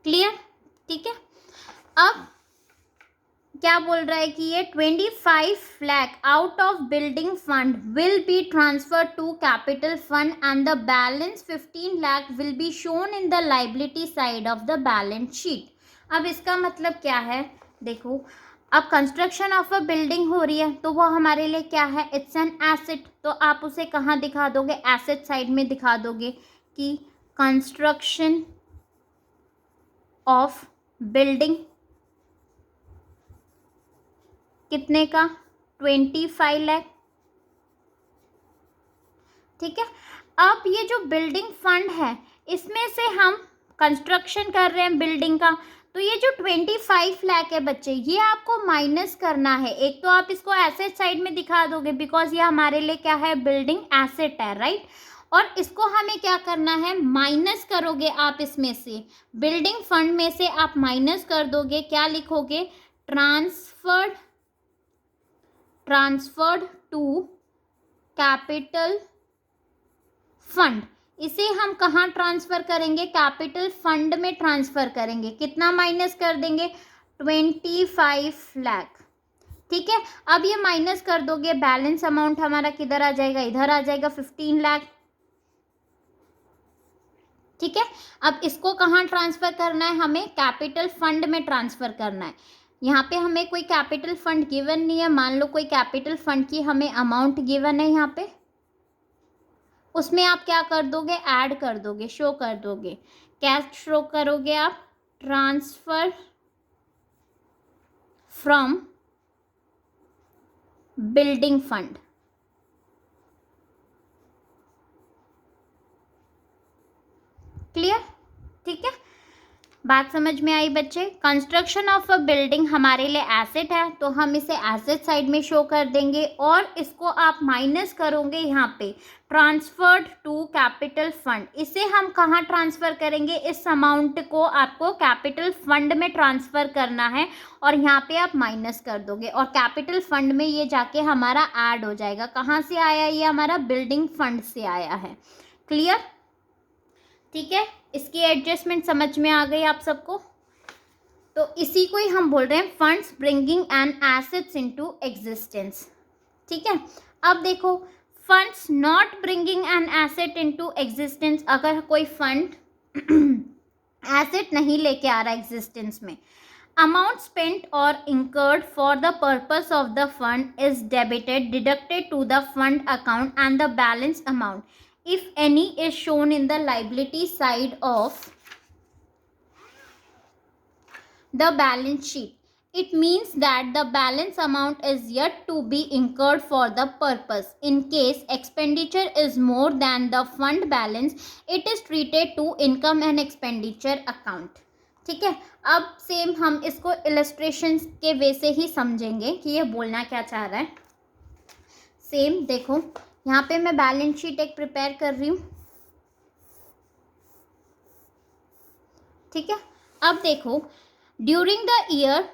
क्लियर, ठीक है। अब क्या बोल रहा है कि ये 25 lakh out of building fund will be transfer to capital fund and the balance 15 lakh will be shown in the liability side of the balance sheet. अब इसका मतलब क्या है, देखो, अब कंस्ट्रक्शन ऑफ अ बिल्डिंग हो रही है तो वो हमारे लिए क्या है, इट्स एन एसेट। तो आप उसे कहाँ दिखा दोगे, एसेट साइड में दिखा दोगे कि कंस्ट्रक्शन ऑफ बिल्डिंग कितने का, 25 लाख। ठीक है, अब ये जो बिल्डिंग फंड है इसमें से हम कंस्ट्रक्शन कर रहे हैं बिल्डिंग का, तो ये जो 25 लाख है बच्चे, ये आपको माइनस करना है। एक तो आप इसको एसेट साइड में दिखा दोगे बिकॉज ये हमारे लिए क्या है, बिल्डिंग एसेट है, राइट। और इसको हमें क्या करना है, माइनस करोगे आप इसमें से, बिल्डिंग फंड में से आप माइनस कर दोगे, क्या लिखोगे, ट्रांसफर्ड टू कैपिटल फंड। इसे हम कहाँ ट्रांसफर करेंगे, कैपिटल फंड में ट्रांसफर करेंगे। कितना माइनस कर देंगे, 25 लाख। ठीक है, अब ये माइनस कर दोगे, बैलेंस अमाउंट हमारा किधर आ जाएगा, इधर आ जाएगा, 15 लाख। ठीक है, अब इसको कहाँ ट्रांसफर करना है, हमें कैपिटल फंड में ट्रांसफर करना है। यहाँ पे हमें कोई कैपिटल फंड गिवन नहीं है, मान लो कोई कैपिटल फंड की हमें अमाउंट गिवन है यहाँ पे, उसमें आप क्या कर दोगे, ऐड कर दोगे, शो कर दोगे। क्या शो करोगे आप, transfer from building fund. Clear, ठीक है, बात समझ में आई बच्चे। कंस्ट्रक्शन ऑफ अ बिल्डिंग हमारे लिए एसेट है तो हम इसे एसेट साइड में शो कर देंगे, और इसको आप माइनस करोगे यहाँ पे, ट्रांसफर्ड टू कैपिटल फंड। इसे हम कहाँ ट्रांसफ़र करेंगे, इस अमाउंट को आपको कैपिटल फंड में ट्रांसफ़र करना है, और यहाँ पे आप माइनस कर दोगे, और कैपिटल फंड में ये जाके हमारा ऐड हो जाएगा। कहाँ से आया, ये हमारा बिल्डिंग फंड से आया है। क्लियर, ठीक है, इसकी एडजस्टमेंट समझ में आ गई आप सबको। तो इसी को ही हम बोल रहे हैं funds bringing an assets into existence. ठीक है, अब देखो, funds not bringing an asset into existence, अगर कोई फंड एसेट नहीं लेके आ रहा एग्जिस्टेंस में, अमाउंट स्पेंट और incurred for the purpose of the fund is debited deducted to the fund account and the balance amount if any is shown in the liability side of the balance sheet. It means that the balance amount is yet to be incurred for the purpose. In case expenditure is more than the fund balance, it is treated to income and expenditure account. ठीक है, अब सेम हम इसको इलस्ट्रेशन के वे से ही समझेंगे कि ये बोलना क्या चाह रहा है। सेम देखो, यहाँ पे मैं बैलेंस शीट एक प्रिपेयर कर रही हूँ। ठीक है, अब देखो, during the year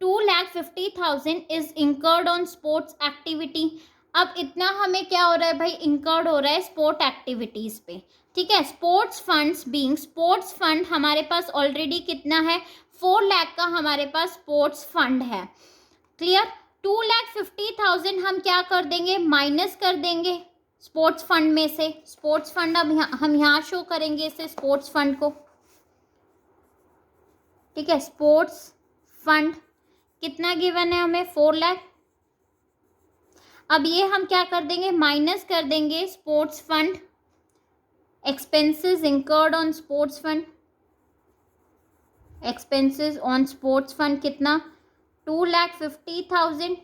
2,50,000 is incurred on sports activity. अब इतना हमें क्या हो रहा है भाई, इंकर्ड हो रहा है स्पोर्ट एक्टिविटीज़ पे। ठीक है, sports funds being, sports fund हमारे पास ऑलरेडी कितना है, 4 लाख का हमारे पास स्पोर्ट्स फंड है। क्लियर, 2,50,000 हम क्या कर देंगे, माइनस कर देंगे स्पोर्ट्स फंड में से। स्पोर्ट्स फंड अब हम यहाँ शो करेंगे इसे, स्पोर्ट्स फंड को। ठीक है, स्पोर्ट्स फंड कितना गिवन है हमें, 4 लाख। अब ये हम क्या कर देंगे, माइनस कर देंगे sports fund, expenses incurred on sports fund, expenses on sports fund कितना, 2,50,000।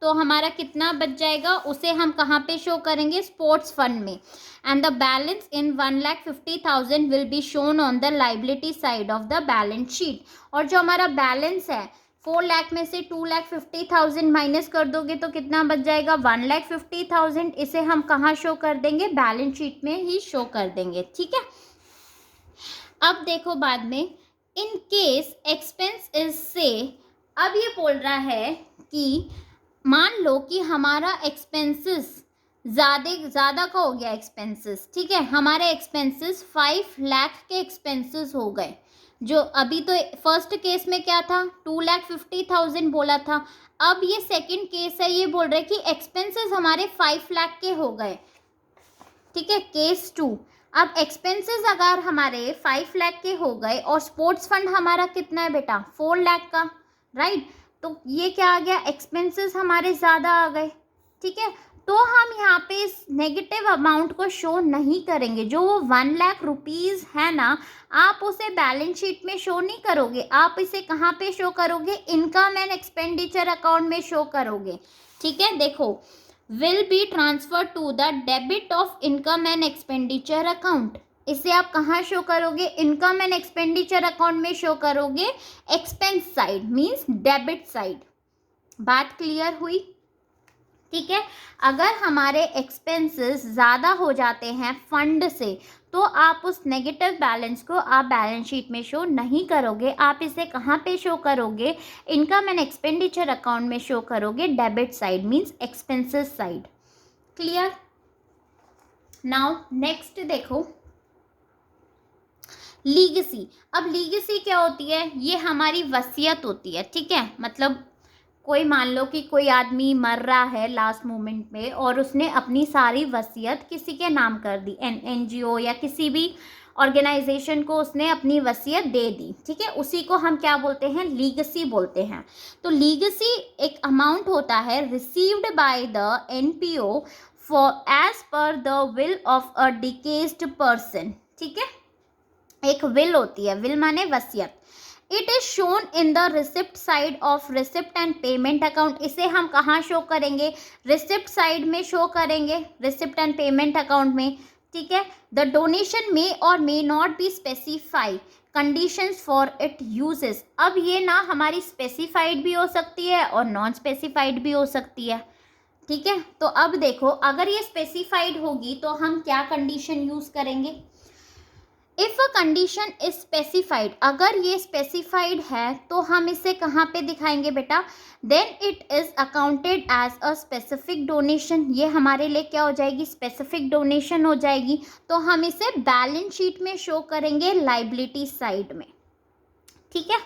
तो हमारा कितना बच जाएगा, उसे हम कहाँ पे शो करेंगे, स्पोर्ट्स फंड में। And the balance in 1,50,000 will be shown on the liability side of the balance sheet. और जो हमारा बैलेंस है 4 लाख में से 2,50,000 माइनस कर दोगे तो कितना बच जाएगा? 1,50,000। इसे हम कहाँ शो कर देंगे? बैलेंस शीट में ही शो कर देंगे। ठीक है, अब देखो बाद में, इन केस एक्सपेंस इज से, अब ये बोल रहा है कि मान लो कि हमारा एक्सपेंसेस ज़्यादा का हो गया एक्सपेंसेस। ठीक है, हमारे एक्सपेंसेस 5 लाख के एक्सपेंसेस हो गए। जो अभी तो फर्स्ट केस में क्या था? 2,50,000 बोला था। अब ये सेकंड केस है, ये बोल रहे हैं कि एक्सपेंसेस हमारे 5 लाख के हो गए। ठीक है, केस 2। अब एक्सपेंसेस अगर हमारे 5 लाख के हो गए और स्पोर्ट्स फंड हमारा कितना है बेटा? 4 लाख का, राइट। तो ये क्या आ गया? एक्सपेंसेस हमारे ज़्यादा आ गए। ठीक है, तो हम यहाँ पे इस नेगेटिव अमाउंट को शो नहीं करेंगे। जो वो 1 लाख रुपीज़ है ना, आप उसे बैलेंस शीट में शो नहीं करोगे। आप इसे कहाँ पे शो करोगे? इनकम एंड एक्सपेंडिचर अकाउंट में शो करोगे। ठीक है, देखो, will be transfer to the debit of income and expenditure account. इसे आप कहाँ शो करोगे? इनकम एंड एक्सपेंडिचर अकाउंट में शो करोगे, expense side means debit side. बात क्लियर हुई? ठीक है, अगर हमारे एक्सपेंसेस ज़्यादा हो जाते हैं फंड से, तो आप उस नेगेटिव बैलेंस को आप बैलेंस शीट में शो नहीं करोगे। आप इसे कहाँ पे शो करोगे? इनकम एंड एक्सपेंडिचर अकाउंट में शो करोगे, debit side means expenses side. Clear? Now next देखो, लीगेसी। अब लीगेसी क्या होती है? ये हमारी वसीयत होती है। ठीक है, मतलब कोई मान लो कि कोई आदमी मर रहा है लास्ट मोमेंट में और उसने अपनी सारी वसीयत किसी के नाम कर दी, एनजीओ या किसी भी ऑर्गेनाइजेशन को उसने अपनी वसीयत दे दी। ठीक है, उसी को हम क्या बोलते हैं? लीगेसी बोलते हैं। तो लीगेसी एक अमाउंट होता है received by the NPO for as per the will of a deceased person. ठीक है, एक विल होती है, विल माने वसीयत। It is shown in the receipt side of receipt and payment account. इसे हम कहाँ शो करेंगे? रिसिप्ट साइड में शो करेंगे, रिसिप्ट एंड पेमेंट अकाउंट में। ठीक है, the donation may or may not be specify conditions for it uses. अब ये ना हमारी स्पेसिफाइड भी हो सकती है और नॉन स्पेसिफाइड भी हो सकती है। ठीक है, तो अब देखो, अगर ये स्पेसिफाइड होगी तो हम क्या कंडीशन यूज करेंगे? If a condition is specified, अगर ये स्पेसिफाइड है तो हम इसे कहाँ पे दिखाएंगे बेटा? Then it is accounted as a specific donation. ये हमारे लिए क्या हो जाएगी? स्पेसिफिक डोनेशन हो जाएगी। तो हम इसे बैलेंस शीट में शो करेंगे, लाइबिलिटी साइड में। ठीक है,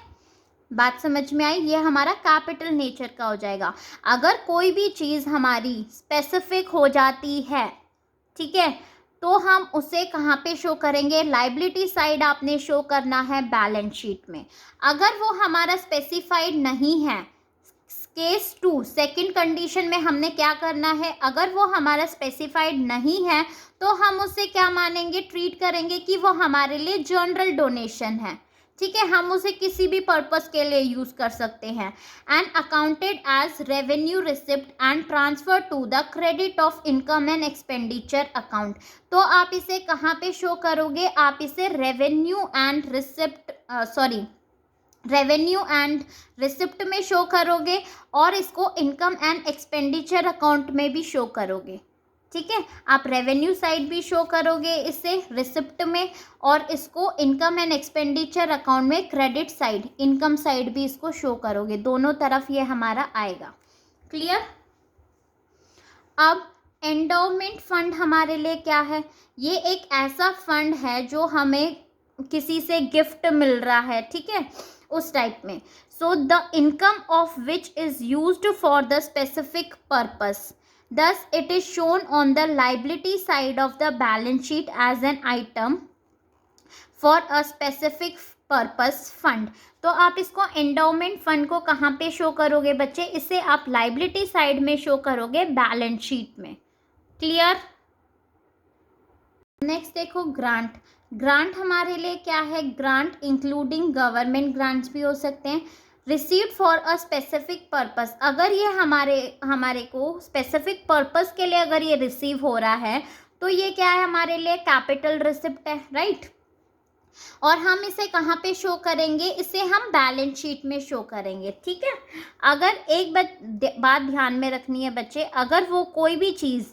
बात समझ में आई? ये हमारा कैपिटल नेचर का हो जाएगा। अगर कोई भी चीज़ हमारी स्पेसिफिक हो जाती है, ठीक है, तो हम उसे कहाँ पे शो करेंगे? लाइबिलिटी साइड आपने शो करना है बैलेंस शीट में। अगर वो हमारा स्पेसिफाइड नहीं है, केस 2 सेकंड कंडीशन में हमने क्या करना है? अगर वो हमारा स्पेसिफाइड नहीं है तो हम उसे क्या मानेंगे? ट्रीट करेंगे कि वो हमारे लिए जनरल डोनेशन है। ठीक है, हम उसे किसी भी पर्पस के लिए यूज कर सकते हैं। And accounted as revenue receipt and transfer to the credit of income and expenditure account. तो आप इसे कहाँ पे शो करोगे? आप इसे रेवेन्यू एंड रिसिप्ट में शो करोगे और इसको इनकम एंड एक्सपेंडिचर अकाउंट में भी शो करोगे। ठीक है, आप रेवेन्यू साइड भी शो करोगे इसे रिसिप्ट में, और इसको इनकम एंड एक्सपेंडिचर अकाउंट में क्रेडिट साइड, इनकम साइड भी इसको शो करोगे। दोनों तरफ ये हमारा आएगा। क्लियर? अब एंडोमेंट फंड हमारे लिए क्या है? ये एक ऐसा फंड है जो हमें किसी से गिफ्ट मिल रहा है। ठीक है, उस टाइप में। So the income of which is used for the specific purpose, thus it is shown on the liability side of the balance sheet as an item for a specific purpose fund। तो आप इसको एंडोमेंट फंड को कहाँ पे शो करोगे बच्चे? इसे आप लाइबिलिटी साइड में शो करोगे, बैलेंस शीट में। क्लियर? नेक्स्ट देखो, ग्रांट। ग्रांट हमारे लिए क्या है? ग्रांट इंक्लूडिंग गवर्नमेंट ग्रांट्स भी हो सकते हैं। Received for a specific purpose, अगर ये हमारे को स्पेसिफिक पर्पस के लिए अगर ये रिसीव हो रहा है तो ये क्या है हमारे लिए? कैपिटल रिसिप्ट है, राइट। और हम इसे कहाँ पे शो करेंगे, इसे हम बैलेंस शीट में शो करेंगे। ठीक है, अगर एक बात ध्यान में रखनी है बच्चे, अगर वो कोई भी चीज़,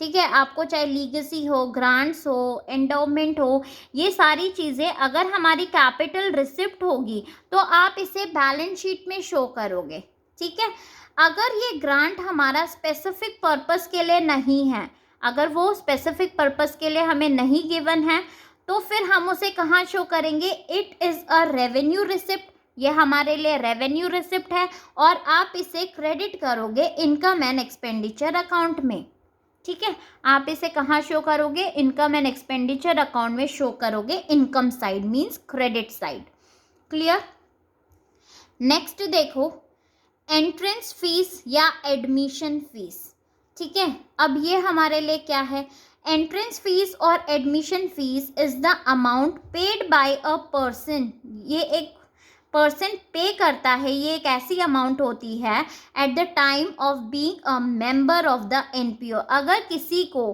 ठीक है, आपको चाहे लीगेसी हो, ग्रांट्स हो, एंडोमेंट हो, ये सारी चीज़ें अगर हमारी कैपिटल रिसिप्ट होगी तो आप इसे बैलेंस शीट में शो करोगे। ठीक है, अगर ये ग्रांट हमारा स्पेसिफिक पर्पस के लिए नहीं है, अगर वो स्पेसिफिक पर्पस के लिए हमें नहीं गिवन है, तो फिर हम उसे कहाँ शो करेंगे, it is a revenue receipt, ये हमारे लिए रेवेन्यू रिसिप्ट है, और आप इसे क्रेडिट करोगे इनकम एंड एक्सपेंडिचर अकाउंट में। ठीक है, आप इसे कहाँ शो करोगे, इनकम एंड एक्सपेंडिचर अकाउंट में शो करोगे, income side means credit side. Clear. Next देखो, एंट्रेंस फीस या एडमिशन फीस। ठीक है, अब ये हमारे लिए क्या है, एंट्रेंस फीस और admission fees is the amount paid by a person, ये एक पर्सन पे करता है, ये एक ऐसी अमाउंट होती है at the time of being a member of the NPO. अगर किसी को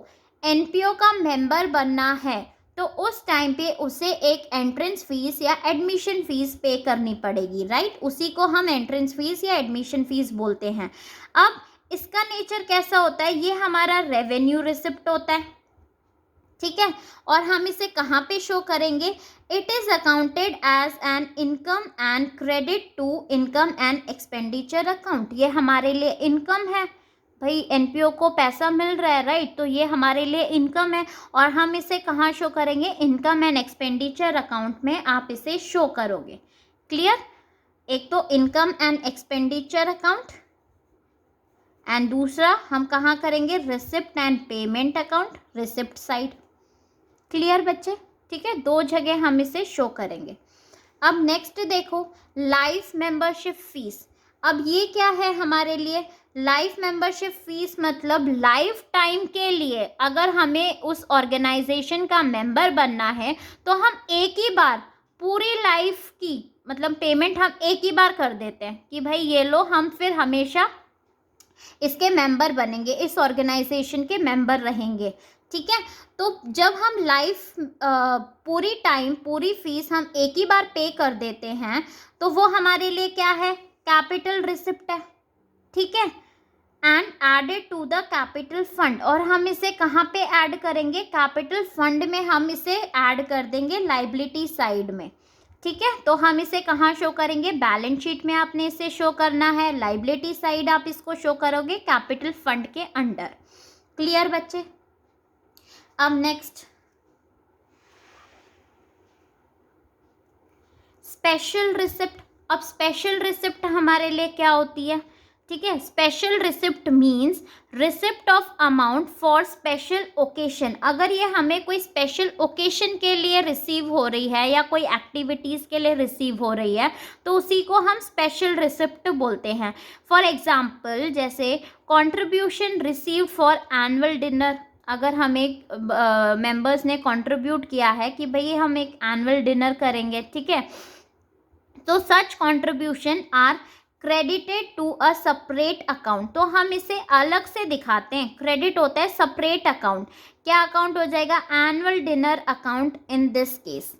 एनपीओ का मेंबर बनना है तो उस टाइम पे उसे एक एंट्रेंस फीस या एडमिशन फीस पे करनी पड़ेगी, राइट, उसी को हम एंट्रेंस फीस या एडमिशन फीस बोलते हैं। अब इसका नेचर कैसा होता है, ये हमारा रेवेन्यू रिसिप्ट होता है। ठीक है, और हम इसे कहाँ पे शो करेंगे, it is accounted as an income and credit to income and expenditure account. ये हमारे लिए इनकम है, भाई एनपीओ को पैसा मिल रहा है, राइट, तो ये हमारे लिए इनकम है, और हम इसे कहाँ शो करेंगे, इनकम एंड एक्सपेंडिचर अकाउंट में आप इसे शो करोगे। क्लियर, एक तो income and expenditure account, and दूसरा हम कहाँ करेंगे, receipt and payment account, receipt side. Clear बच्चे, ठीक है, दो जगह हम इसे शो करेंगे। अब नेक्स्ट देखो, लाइफ मेंबरशिप फीस। अब ये क्या है हमारे लिए, लाइफ मेंबरशिप फीस मतलब लाइफ टाइम के लिए अगर हमें उस ऑर्गेनाइजेशन का मेंबर बनना है तो हम एक ही बार पूरी लाइफ की मतलब पेमेंट हम एक ही बार कर देते हैं कि भाई ये लो, हम फिर हमेशा इसके मेंबर बनेंगे, इस ऑर्गेनाइजेशन के मेंबर रहेंगे। ठीक है, तो जब हम लाइफ पूरी टाइम पूरी फीस हम एक ही बार पे कर देते हैं तो वो हमारे लिए क्या है, कैपिटल रिसिप्ट है। ठीक है, and added to the capital fund, और हम इसे कहाँ पे ऐड करेंगे, कैपिटल फंड में हम इसे ऐड कर देंगे लाइबिलिटी साइड में। ठीक है, तो हम इसे कहाँ शो करेंगे, बैलेंस शीट में आपने इसे शो करना है, लाइबिलिटी साइड आप इसको शो करोगे कैपिटल फंड के अंडर। क्लियर बच्चे। अब नेक्स्ट, स्पेशल रिसिप्ट। अब स्पेशल रिसिप्ट हमारे लिए क्या होती है, ठीक है, special receipt means receipt of amount for special occasion. अगर ये हमें कोई स्पेशल ओकेशन के लिए रिसीव हो रही है या कोई एक्टिविटीज़ के लिए रिसीव हो रही है तो उसी को हम स्पेशल रिसिप्ट बोलते हैं। फॉर एग्जाम्पल जैसे contribution received for annual dinner, अगर हमें मेंबर्स ने कंट्रीब्यूट किया है कि भाई हम एक एनुअल डिनर करेंगे, ठीक है, तो such contribution are credited to a separate account. तो हम इसे अलग से दिखाते हैं, क्रेडिट होता है सेपरेट अकाउंट। क्या अकाउंट हो जाएगा, annual dinner account in this case.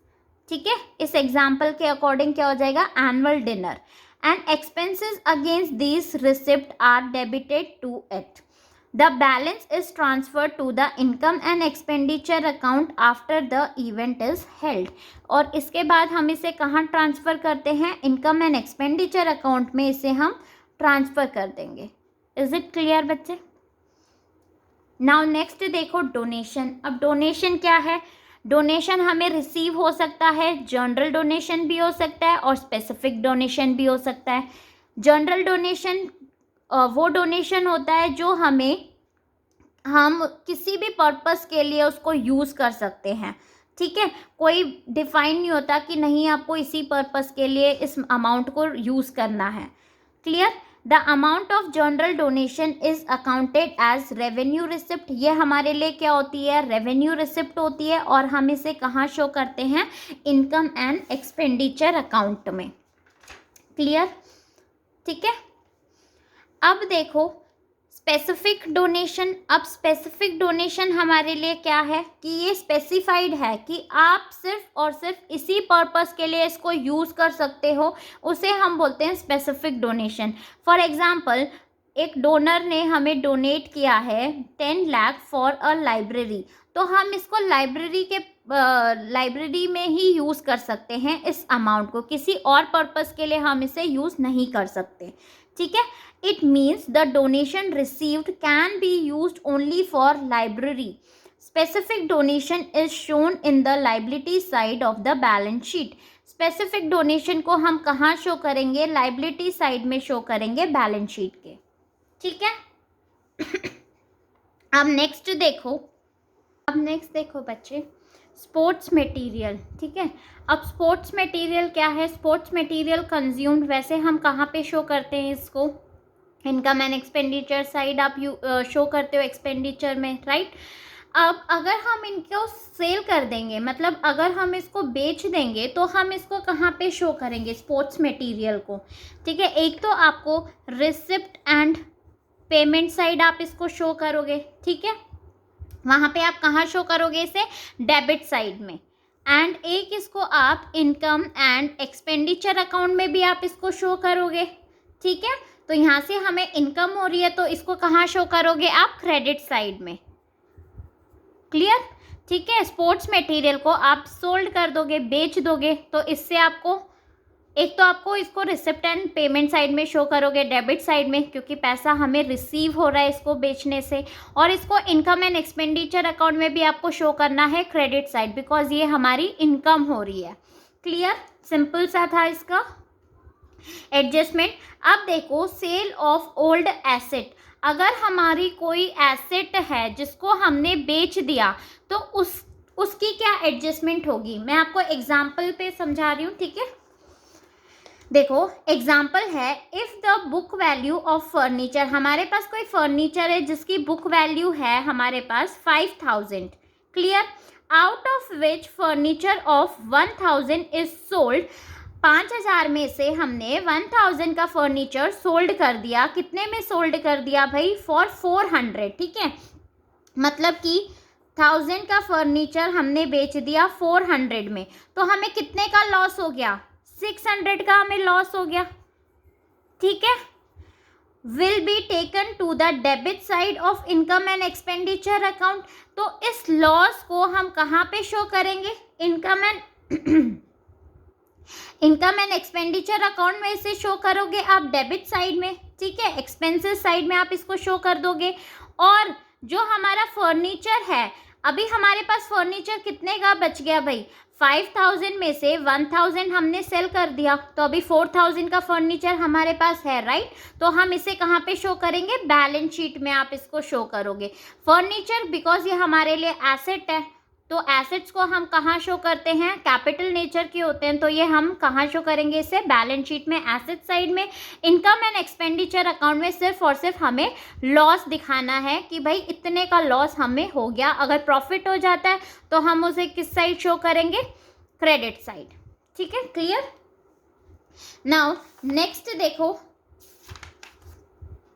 ठीक है, इस एग्जाम्पल के अकॉर्डिंग क्या हो जाएगा, annual dinner, and expenses against this receipt are debited to it. The balance is transferred to the income and expenditure account after the event is held। और इसके बाद हम इसे कहाँ ट्रांसफ़र करते हैं, इनकम एंड एक्सपेंडिचर अकाउंट में इसे हम ट्रांसफ़र कर देंगे। इज इट क्लियर बच्चे। नाउ नेक्स्ट देखो, डोनेशन। अब डोनेशन क्या है, डोनेशन हमें रिसीव हो सकता है, जनरल डोनेशन भी हो सकता है और स्पेसिफिक डोनेशन भी हो सकता है। जनरल डोनेशन वो डोनेशन होता है जो हम किसी भी पर्पस के लिए उसको यूज़ कर सकते हैं। ठीक है, कोई डिफाइन नहीं होता कि नहीं आपको इसी पर्पस के लिए इस अमाउंट को यूज़ करना है। Clear. The amount of general donation is accounted as revenue receipt. ये हमारे लिए क्या होती है, रेवेन्यू रिसिप्ट होती है, और हम इसे कहाँ शो करते हैं, इनकम एंड एक्सपेंडिचर अकाउंट में। क्लियर, ठीक है। अब देखो, स्पेसिफिक डोनेशन। अब स्पेसिफिक डोनेशन हमारे लिए क्या है कि ये स्पेसिफाइड है कि आप सिर्फ और सिर्फ इसी पर्पस के लिए इसको यूज़ कर सकते हो, उसे हम बोलते हैं स्पेसिफिक डोनेशन। फॉर एग्जांपल, एक डोनर ने हमें डोनेट किया है 10 लाख फॉर अ लाइब्रेरी, तो हम इसको लाइब्रेरी में ही यूज़ कर सकते हैं। इस अमाउंट को किसी और पर्पस के लिए हम इसे यूज़ नहीं कर सकते, ठीक है। It means the donation received can be used only for library. Specific donation is shown in the liability side of the balance sheet. Specific donation को हम कहाँ शो करेंगे? लाइबिलिटी साइड में शो करेंगे बैलेंस शीट के, ठीक है। अब नेक्स्ट देखो बच्चे, स्पोर्ट्स मटेरियल, ठीक है। अब स्पोर्ट्स मटेरियल क्या है? स्पोर्ट्स मटेरियल कंज्यूम्ड, वैसे हम कहाँ पे शो करते हैं इसको? इनकम एंड एक्सपेंडिचर साइड आप शो करते हो एक्सपेंडिचर में, राइट। अब अगर हम इनको सेल कर देंगे, मतलब अगर हम इसको बेच देंगे, तो हम इसको कहाँ पे शो करेंगे स्पोर्ट्स मटेरियल को, ठीक है। एक तो आपको रिसिप्ट एंड पेमेंट साइड आप इसको शो करोगे, ठीक है। वहाँ पे आप कहाँ शो करोगे इसे? डेबिट साइड में। एंड एक इसको आप इनकम एंड एक्सपेंडिचर अकाउंट में भी आप इसको शो करोगे, ठीक है। तो यहाँ से हमें इनकम हो रही है, तो इसको कहाँ शो करोगे आप? क्रेडिट साइड में, क्लियर, ठीक है। स्पोर्ट्स मटेरियल को आप सोल्ड कर दोगे, बेच दोगे, तो इससे आपको एक तो आपको इसको रिसिप्ट एंड पेमेंट साइड में शो करोगे, डेबिट साइड में, क्योंकि पैसा हमें रिसीव हो रहा है इसको बेचने से। और इसको इनकम एंड एक्सपेंडिचर अकाउंट में भी आपको शो करना है क्रेडिट साइड, बिकॉज ये हमारी इनकम हो रही है, क्लियर। सिंपल सा था इसका एडजस्टमेंट। अब देखो, सेल ऑफ ओल्ड एसेट। अगर हमारी कोई एसेट है जिसको हमने बेच दिया, तो उसकी क्या एडजस्टमेंट होगी? मैं आपको एग्जाम्पल पे समझा रही हूँ, ठीक है। देखो, एग्जाम्पल है, if the book value of furniture, हमारे पास कोई फर्नीचर है जिसकी बुक वैल्यू है हमारे पास 5000, clear. Out of which furniture of 1000 is sold. 5000 में से हमने 1000 का फर्नीचर सोल्ड कर दिया। कितने में सोल्ड कर दिया भाई? फॉर 400, ठीक है। मतलब कि 1000 का फर्नीचर हमने बेच दिया 400 में, तो हमें कितने का लॉस हो गया? 600 का हमें लॉस हो गया, ठीक है। Will be taken to the debit side of income and expenditure account. तो इस लॉस को हम कहाँ पे शो करेंगे? इनकम एंड एक्सपेंडिचर अकाउंट में इसे शो करोगे आप डेबिट साइड में, ठीक है। एक्सपेंसेस साइड में आप इसको शो कर दोगे। और जो हमारा फर्नीचर है, अभी हमारे पास फर्नीचर कितने का बच गया भाई? 5000 में से 1000 हमने सेल कर दिया, तो अभी 4000 का फर्नीचर हमारे पास है, राइट। तो हम इसे कहाँ पे शो करेंगे? बैलेंस शीट में आप इसको शो करोगे फर्नीचर, बिकॉज ये हमारे लिए एसेट है। तो एसेट्स को हम कहाँ शो करते हैं? कैपिटल नेचर के होते हैं, तो ये हम कहाँ शो करेंगे इसे? बैलेंस शीट में, एसेट साइड में। इनकम एंड एक्सपेंडिचर अकाउंट में सिर्फ और सिर्फ हमें लॉस दिखाना है कि भाई इतने का लॉस हमें हो गया। अगर प्रॉफिट हो जाता है तो हम उसे किस साइड शो करेंगे? क्रेडिट साइड, ठीक है, क्लियर। नाउ नेक्स्ट देखो,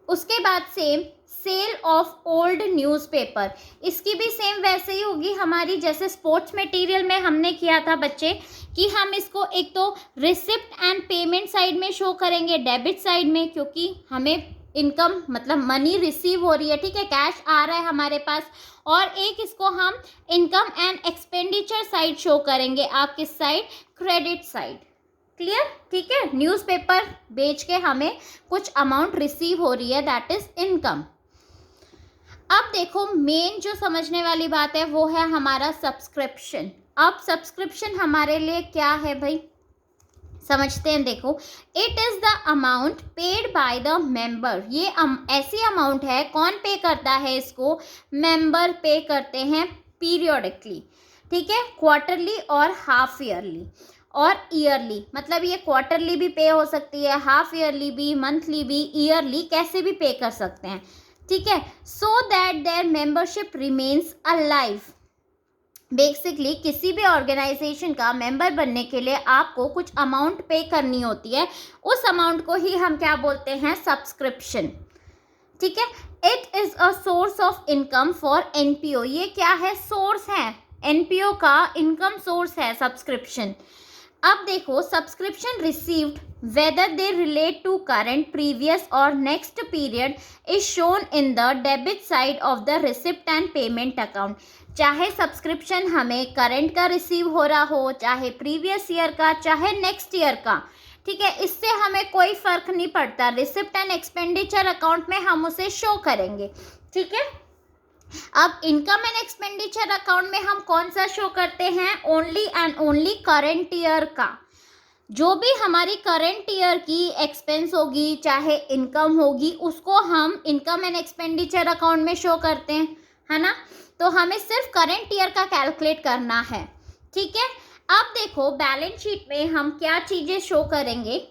उसके बाद सेल ऑफ ओल्ड न्यूज़पेपर। इसकी भी सेम वैसे ही होगी हमारी, जैसे स्पोर्ट्स मटेरियल में हमने किया था बच्चे, कि हम इसको एक तो रिसिप्ट एंड पेमेंट साइड में शो करेंगे, डेबिट साइड में, क्योंकि हमें इनकम मतलब मनी रिसीव हो रही है, ठीक है, कैश आ रहा है हमारे पास। और एक इसको हम income and expenditure side show करेंगे, आप किस साइड? क्रेडिट साइड, क्लियर, ठीक है। न्यूज़पेपर बेच के हमें कुछ अमाउंट रिसीव हो रही है, दैट इज इनकम। अब देखो, मेन जो समझने वाली बात है वो है हमारा सब्सक्रिप्शन। अब सब्सक्रिप्शन हमारे लिए क्या है भाई? समझते हैं। देखो, it is the amount paid by the member. ये ऐसी अमाउंट है, कौन पे करता है इसको? मेंबर पे करते हैं पीरियोडिकली, ठीक है, क्वार्टरली और हाफ ईयरली और ईयरली। मतलब ये क्वार्टरली भी पे हो सकती है, हाफ ईयरली भी, मंथली भी, ईयरली कैसे भी पे कर सकते हैं, ठीक है। So that their membership remains alive. Basically किसी भी ऑर्गेनाइजेशन का मेंबर बनने के लिए आपको कुछ अमाउंट पे करनी होती है, उस अमाउंट को ही हम क्या बोलते हैं? सब्सक्रिप्शन, ठीक है। It is a source of income for NPO. ये क्या है? सोर्स है, एनपीओ का इनकम सोर्स है सब्सक्रिप्शन। अब देखो, subscription received whether they relate to current, previous or next period is shown in the debit side of the receipt and payment account। चाहे सब्सक्रिप्शन हमें करंट का रिसीव हो रहा हो, चाहे प्रीवियस ईयर का, चाहे नेक्स्ट ईयर का, ठीक है, इससे हमें कोई फर्क नहीं पड़ता। रिसिप्ट एंड एक्सपेंडिचर अकाउंट में हम उसे शो करेंगे, ठीक है। अब इनकम एंड एक्सपेंडिचर अकाउंट में हम कौन सा शो करते हैं? Only and only current year का। जो भी हमारी करंट ईयर की एक्सपेंस होगी, चाहे इनकम होगी, उसको हम इनकम एंड एक्सपेंडिचर अकाउंट में शो करते हैं, है ना। तो हमें सिर्फ करंट ईयर का कैलकुलेट करना है, ठीक है। अब देखो, बैलेंस शीट में हम क्या चीज़ें शो करेंगे?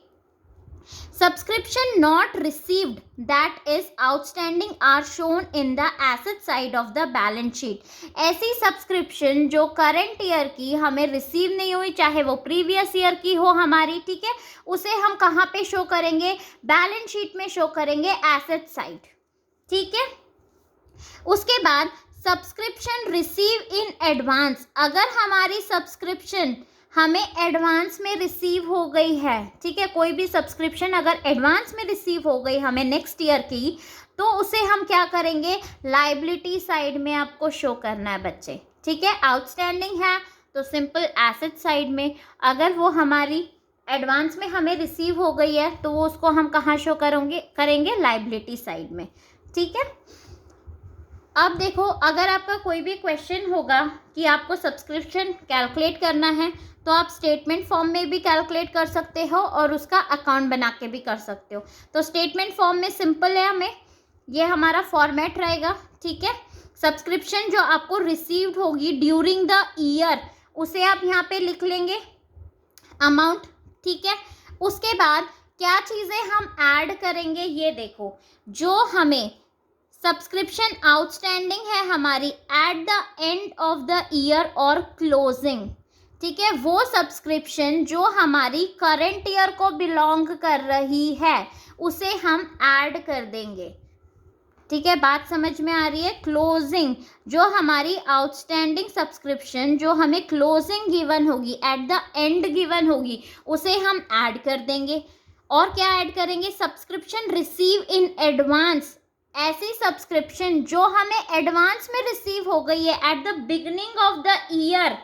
Subscription not received that is outstanding are shown in the asset side of the balance sheet. ऐसी सब्सक्रिप्शन जो करंट ईयर की हमें रिसीव नहीं हुई, चाहे वो प्रीवियस ईयर की हो हमारी, ठीक है, उसे हम कहाँ पे शो करेंगे? बैलेंस शीट में शो करेंगे, एसेट साइड, ठीक है। उसके बाद सब्सक्रिप्शन रिसीव इन एडवांस। अगर हमारी सब्सक्रिप्शन हमें एडवांस में रिसीव हो गई है, ठीक है, कोई भी सब्सक्रिप्शन अगर एडवांस में रिसीव हो गई हमें नेक्स्ट ईयर की, तो उसे हम क्या करेंगे? लायबिलिटी साइड में आपको शो करना है बच्चे, ठीक है। आउटस्टैंडिंग है तो सिंपल एसेट साइड में, अगर वो हमारी एडवांस में हमें रिसीव हो गई है तो वो उसको हम कहाँ शो करेंगे? लायबिलिटी साइड में, ठीक है। अब देखो, अगर आपका कोई भी क्वेश्चन होगा कि आपको सब्सक्रिप्शन कैलकुलेट करना है, तो आप स्टेटमेंट फॉर्म में भी कैलकुलेट कर सकते हो और उसका अकाउंट बना के भी कर सकते हो। तो स्टेटमेंट फॉर्म में सिंपल है, हमें ये हमारा फॉर्मेट रहेगा, ठीक है। सब्सक्रिप्शन जो आपको रिसीव्ड होगी ड्यूरिंग द ईयर, उसे आप यहाँ पे लिख लेंगे अमाउंट, ठीक है। उसके बाद क्या चीज़ें हम ऐड करेंगे? ये देखो, जो हमें सब्सक्रिप्शन आउटस्टैंडिंग है हमारी eight the end of the year और क्लोजिंग, ठीक है, वो सब्सक्रिप्शन जो हमारी करंट ईयर को बिलोंग कर रही है उसे हम ऐड कर देंगे, ठीक है। बात समझ में आ रही है? क्लोजिंग, जो हमारी आउटस्टैंडिंग सब्सक्रिप्शन जो हमें क्लोजिंग गिवन होगी, एट द एंड गिवन होगी, उसे हम ऐड कर देंगे। और क्या ऐड करेंगे? Subscription receive in advance. ऐसी सब्सक्रिप्शन जो हमें एडवांस में रिसीव हो गई है at the beginning of the year,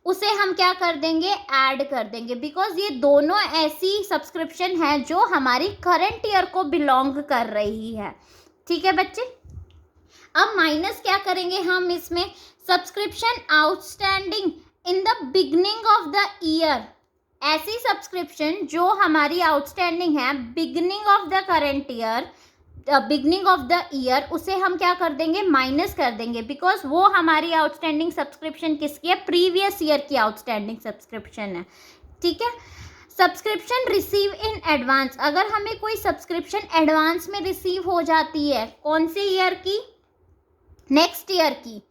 उसे हम क्या कर देंगे? ऐड कर देंगे, बिकॉज ये दोनों ऐसी सब्सक्रिप्शन है जो हमारी करंट ईयर को बिलोंग कर रही है, ठीक है बच्चे। अब माइनस क्या करेंगे हम इसमें? Subscription outstanding in the beginning of the year. ऐसी सब्सक्रिप्शन जो हमारी आउटस्टैंडिंग है beginning of the current year, beginning of the year, उसे हम क्या कर देंगे? माइनस कर देंगे, बिकॉज वो हमारी आउटस्टैंडिंग सब्सक्रिप्शन किसकी है? प्रीवियस ईयर की आउटस्टैंडिंग सब्सक्रिप्शन है, ठीक है। सब्सक्रिप्शन रिसीव इन एडवांस, अगर हमें कोई सब्सक्रिप्शन एडवांस में रिसीव हो जाती है, कौन सी ईयर की? नेक्स्ट ईयर की,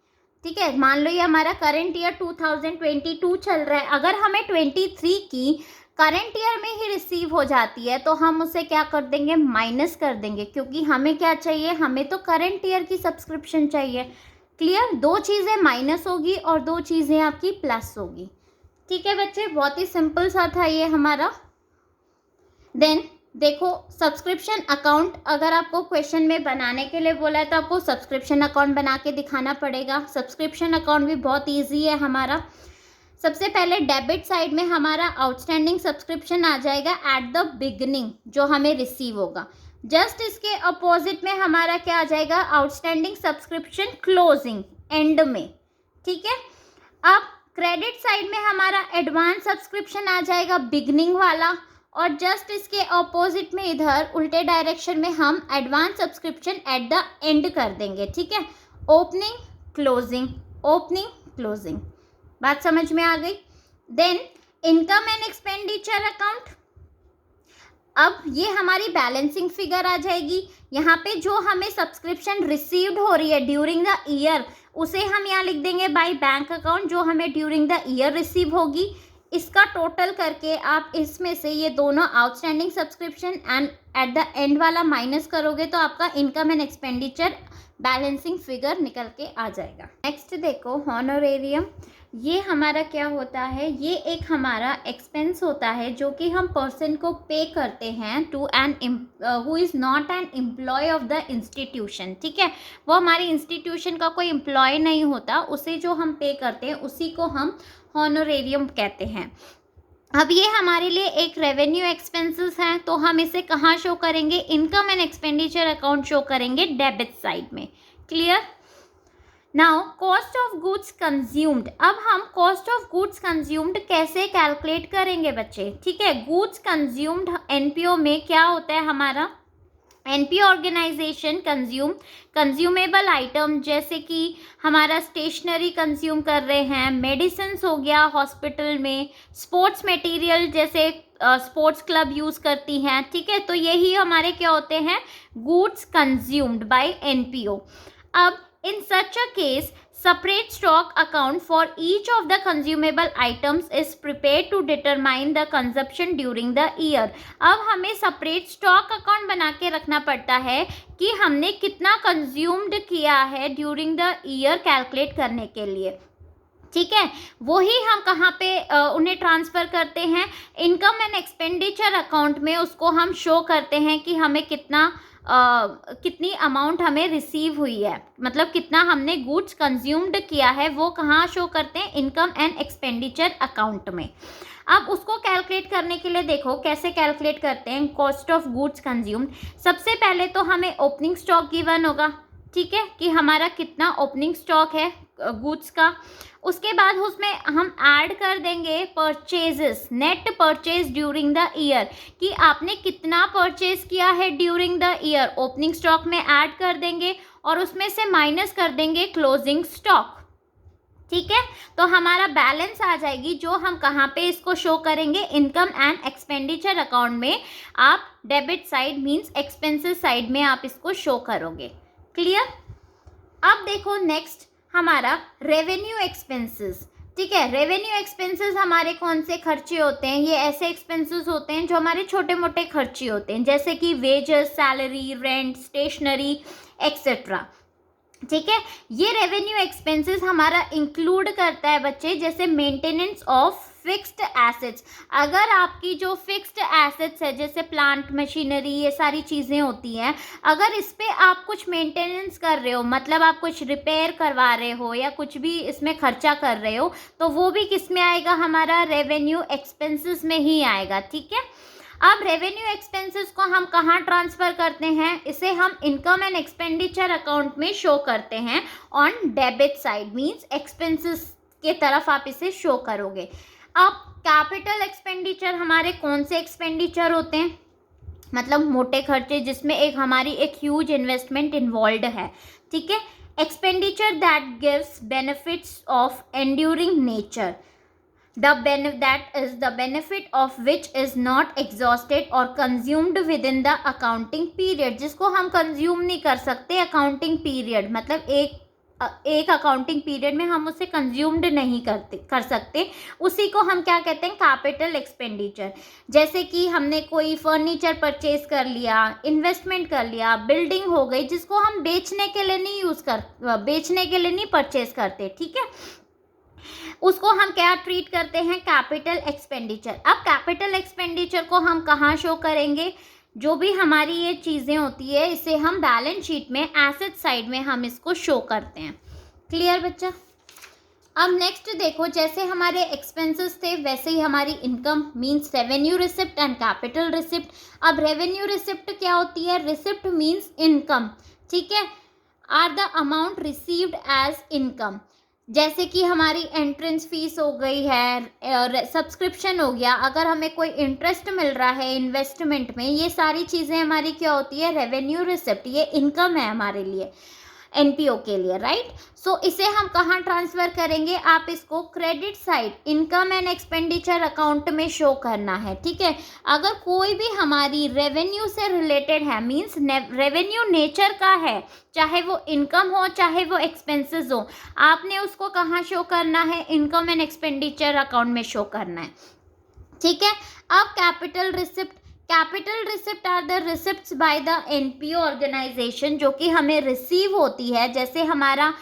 ठीक है। मान लो ये हमारा करंट ईयर 2022 चल रहा है, अगर हमें 23 की करंट ईयर में ही रिसीव हो जाती है तो हम उसे क्या कर देंगे? माइनस कर देंगे, क्योंकि हमें क्या चाहिए? हमें तो करंट ईयर की सब्सक्रिप्शन चाहिए। क्लियर? दो चीज़ें माइनस होगी और दो चीज़ें आपकी प्लस होगी, ठीक है बच्चे। बहुत ही सिंपल सा था ये हमारा। देन देखो, सब्सक्रिप्शन अकाउंट अगर आपको क्वेश्चन में बनाने के लिए बोला है तो आपको सब्सक्रिप्शन अकाउंट बना के दिखाना पड़ेगा। सब्सक्रिप्शन अकाउंट भी बहुत ईजी है हमारा। सबसे पहले डेबिट साइड में हमारा आउटस्टैंडिंग सब्सक्रिप्शन आ जाएगा एट द बिगनिंग, जो हमें रिसीव होगा। जस्ट इसके अपोजिट में हमारा क्या आ जाएगा? आउटस्टैंडिंग सब्सक्रिप्शन क्लोजिंग, एंड में, ठीक है। अब क्रेडिट साइड में हमारा एडवांस सब्सक्रिप्शन आ जाएगा, बिगनिंग वाला, और जस्ट इसके अपोजिट में इधर उल्टे डायरेक्शन में हम advance subscription at the end कर देंगे, ठीक है। Opening closing, opening closing. बात समझ में आ गई? Then income and expenditure account, अब ये हमारी बैलेंसिंग फिगर आ जाएगी। यहाँ पे जो हमें सब्सक्रिप्शन रिसीव्ड हो रही है ड्यूरिंग द ईयर, उसे हम यहाँ लिख देंगे बाय बैंक अकाउंट, जो हमें ड्यूरिंग द ईयर रिसीव होगी। इसका टोटल करके आप इसमें से ये दोनों outstanding subscription and eight the and वाला माइनस करोगे तो आपका income and expenditure balancing figure निकल के आ जाएगा। नेक्स्ट देखो हॉनोरेरियम, ये हमारा क्या होता है, ये एक हमारा एक्सपेंस होता है जो कि हम पर्सन को पे करते हैं to an who is not an employ of the institution. ठीक है, वो हमारी इंस्टीट्यूशन का कोई एम्प्लॉय नहीं होता, उसे जो हम पे करते हैं उसी को हम हॉनोरेरियम कहते हैं। अब ये हमारे लिए एक रेवेन्यू एक्सपेंसेस हैं, तो हम इसे कहाँ शो करेंगे, income and expenditure account show करेंगे डेबिट साइड में। Clear. Now cost of goods consumed, अब हम कॉस्ट ऑफ गुड्स कंज्यूम्ड कैसे कैलकुलेट करेंगे बच्चे। ठीक है, गुड्स कंज्यूम्ड एनपीओ में क्या होता है हमारा, एनपीओ ऑर्गेनाइजेशन कंज्यूमेबल आइटम, जैसे कि हमारा स्टेशनरी कंज्यूम कर रहे हैं, मेडिसिन्स हो गया हॉस्पिटल में, स्पोर्ट्स मटेरियल जैसे स्पोर्ट्स क्लब यूज़ करती हैं। ठीक है, तो यही हमारे क्या होते हैं, गुड्स कंज्यूम्ड बाय एनपीओ। अब in such a case, separate stock account for each of the consumable items is prepared to determine the consumption during the year. अब हमें separate stock account बना के रखना पड़ता है कि हमने कितना consumed किया है during the year calculate करने के लिए। ठीक है, वही हम कहाँ पे उन्हें ट्रांसफ़र करते हैं, इनकम एंड एक्सपेंडिचर अकाउंट में उसको हम शो करते हैं कि हमें कितनी अमाउंट हमें रिसीव हुई है, मतलब कितना हमने गुड्स कंज्यूम्ड किया है, वो कहाँ शो करते हैं, इनकम एंड एक्सपेंडिचर अकाउंट में। अब उसको कैलकुलेट करने के लिए देखो कैसे कैलकुलेट करते हैं कॉस्ट ऑफ गुड्स कंज्यूम्ड। सबसे पहले तो हमें ओपनिंग स्टॉक गिवन होगा, ठीक है, कि हमारा कितना ओपनिंग स्टॉक है गुड्स का। उसके बाद उसमें हम ऐड कर देंगे purchases, net purchase during the year, कि आपने कितना परचेज किया है during the year, opening stock में ऐड कर देंगे और उसमें से माइनस कर देंगे क्लोजिंग स्टॉक। ठीक है, तो हमारा बैलेंस आ जाएगी, जो हम कहाँ पे इसको शो करेंगे, इनकम एंड एक्सपेंडिचर अकाउंट में। आप debit side means expenses side में आप इसको शो करोगे। क्लियर। अब देखो नेक्स्ट हमारा रेवेन्यू एक्सपेंसेस। ठीक है, रेवेन्यू एक्सपेंसेस हमारे कौन से खर्चे होते हैं, ये ऐसे एक्सपेंसेस होते हैं जो हमारे छोटे मोटे खर्चे होते हैं, जैसे कि wages, salary, rent, stationery etcetera. ठीक है, ये रेवेन्यू एक्सपेंसेस हमारा इंक्लूड करता है बच्चे, जैसे मेंटेनेंस ऑफ फिक्स्ड एसेट्स। अगर आपकी जो फिक्स्ड एसेट्स है जैसे प्लांट, मशीनरी, ये सारी चीज़ें होती हैं, अगर इस पे आप कुछ मेंटेनेंस कर रहे हो, मतलब आप कुछ रिपेयर करवा रहे हो या कुछ भी इसमें खर्चा कर रहे हो, तो वो भी किस में आएगा, हमारा रेवेन्यू एक्सपेंसेस में ही आएगा। ठीक है, अब रेवेन्यू एक्सपेंसेस को हम कहाँ ट्रांसफ़र करते हैं, इसे हम इनकम एंड एक्सपेंडिचर अकाउंट में शो करते हैं on debit side, means expenses के तरफ आप इसे शो करोगे। अब कैपिटल एक्सपेंडिचर हमारे कौन से एक्सपेंडिचर होते हैं, मतलब मोटे खर्चे जिसमें हमारी एक ह्यूज इन्वेस्टमेंट इन्वॉल्व है। ठीक है, expenditure that gives benefits of enduring nature, that is the benefit of which is not exhausted or consumed within the accounting period, जिसको हम कंज्यूम नहीं कर सकते अकाउंटिंग पीरियड, मतलब एक अकाउंटिंग पीरियड में हम उसे कंज्यूम्ड नहीं कर सकते, उसी को हम क्या कहते हैं, कैपिटल एक्सपेंडिचर। जैसे कि हमने कोई फर्नीचर परचेज कर लिया, इन्वेस्टमेंट कर लिया, बिल्डिंग हो गई, जिसको हम बेचने के लिए नहीं परचेज करते। ठीक है, उसको हम क्या ट्रीट करते हैं, कैपिटल एक्सपेंडिचर। अब कैपिटल एक्सपेंडिचर को हम कहाँ शो करेंगे, जो भी हमारी ये चीज़ें होती है इसे हम बैलेंस शीट में एसेट साइड में हम इसको शो करते हैं। क्लियर बच्चा। अब नेक्स्ट देखो, जैसे हमारे एक्सपेंसेस थे वैसे ही हमारी income means revenue receipt and capital receipt. अब रेवेन्यू रिसिप्ट क्या होती है, रिसिप्ट मींस इनकम। ठीक है, are the amount received as income, जैसे कि हमारी एंट्रेंस फीस हो गई है, सब्सक्रिप्शन हो गया, अगर हमें कोई इंटरेस्ट मिल रहा है इन्वेस्टमेंट में, ये सारी चीज़ें हमारी क्या होती है, रेवेन्यू रिसिप्ट, ये इनकम है हमारे लिए एनपीओ के लिए, राइट। सो इसे हम कहाँ ट्रांसफ़र करेंगे, आप इसको credit side income and expenditure account में शो करना है। ठीक है, अगर कोई भी हमारी रेवेन्यू से रिलेटेड है, मींस रेवेन्यू नेचर का है, चाहे वो इनकम हो चाहे वो एक्सपेंसेस हो, आपने उसको कहाँ शो करना है, इनकम एंड एक्सपेंडिचर अकाउंट में शो करना है। ठीक है, अब capital receipt, capital receipt are the receipts by the NPO organisation, जो कि हमें रिसीव होती है। जैसे हमारा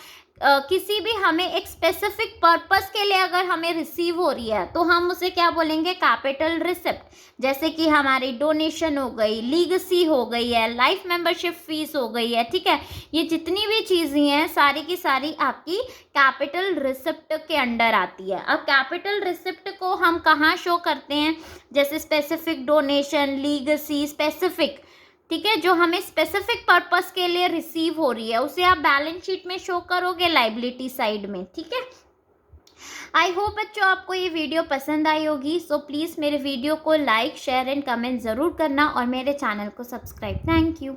किसी भी हमें एक स्पेसिफिक पर्पस के लिए अगर हमें रिसीव हो रही है तो हम उसे क्या बोलेंगे, कैपिटल रिसिप्ट। जैसे कि हमारी डोनेशन हो गई, लीगेसी हो गई है, लाइफ मेंबरशिप फीस हो गई है, ठीक है। ये जितनी भी चीज़ें हैं सारी की सारी आपकी कैपिटल रिसिप्ट के अंडर आती है। अब कैपिटल रिसिप्ट को हम कहाँ शो करते हैं, जैसे स्पेसिफिक डोनेशन, लीगेसी, स्पेसिफिक, ठीक है, जो हमें स्पेसिफिक पर्पस के लिए रिसीव हो रही है उसे आप बैलेंस शीट में शो करोगे लाइबिलिटी साइड में, ठीक है। आई होप बच्चों आपको ये वीडियो पसंद आई होगी। सो प्लीज़ मेरे वीडियो को लाइक, शेयर एंड कमेंट ज़रूर करना और मेरे चैनल को सब्सक्राइब। Thank you.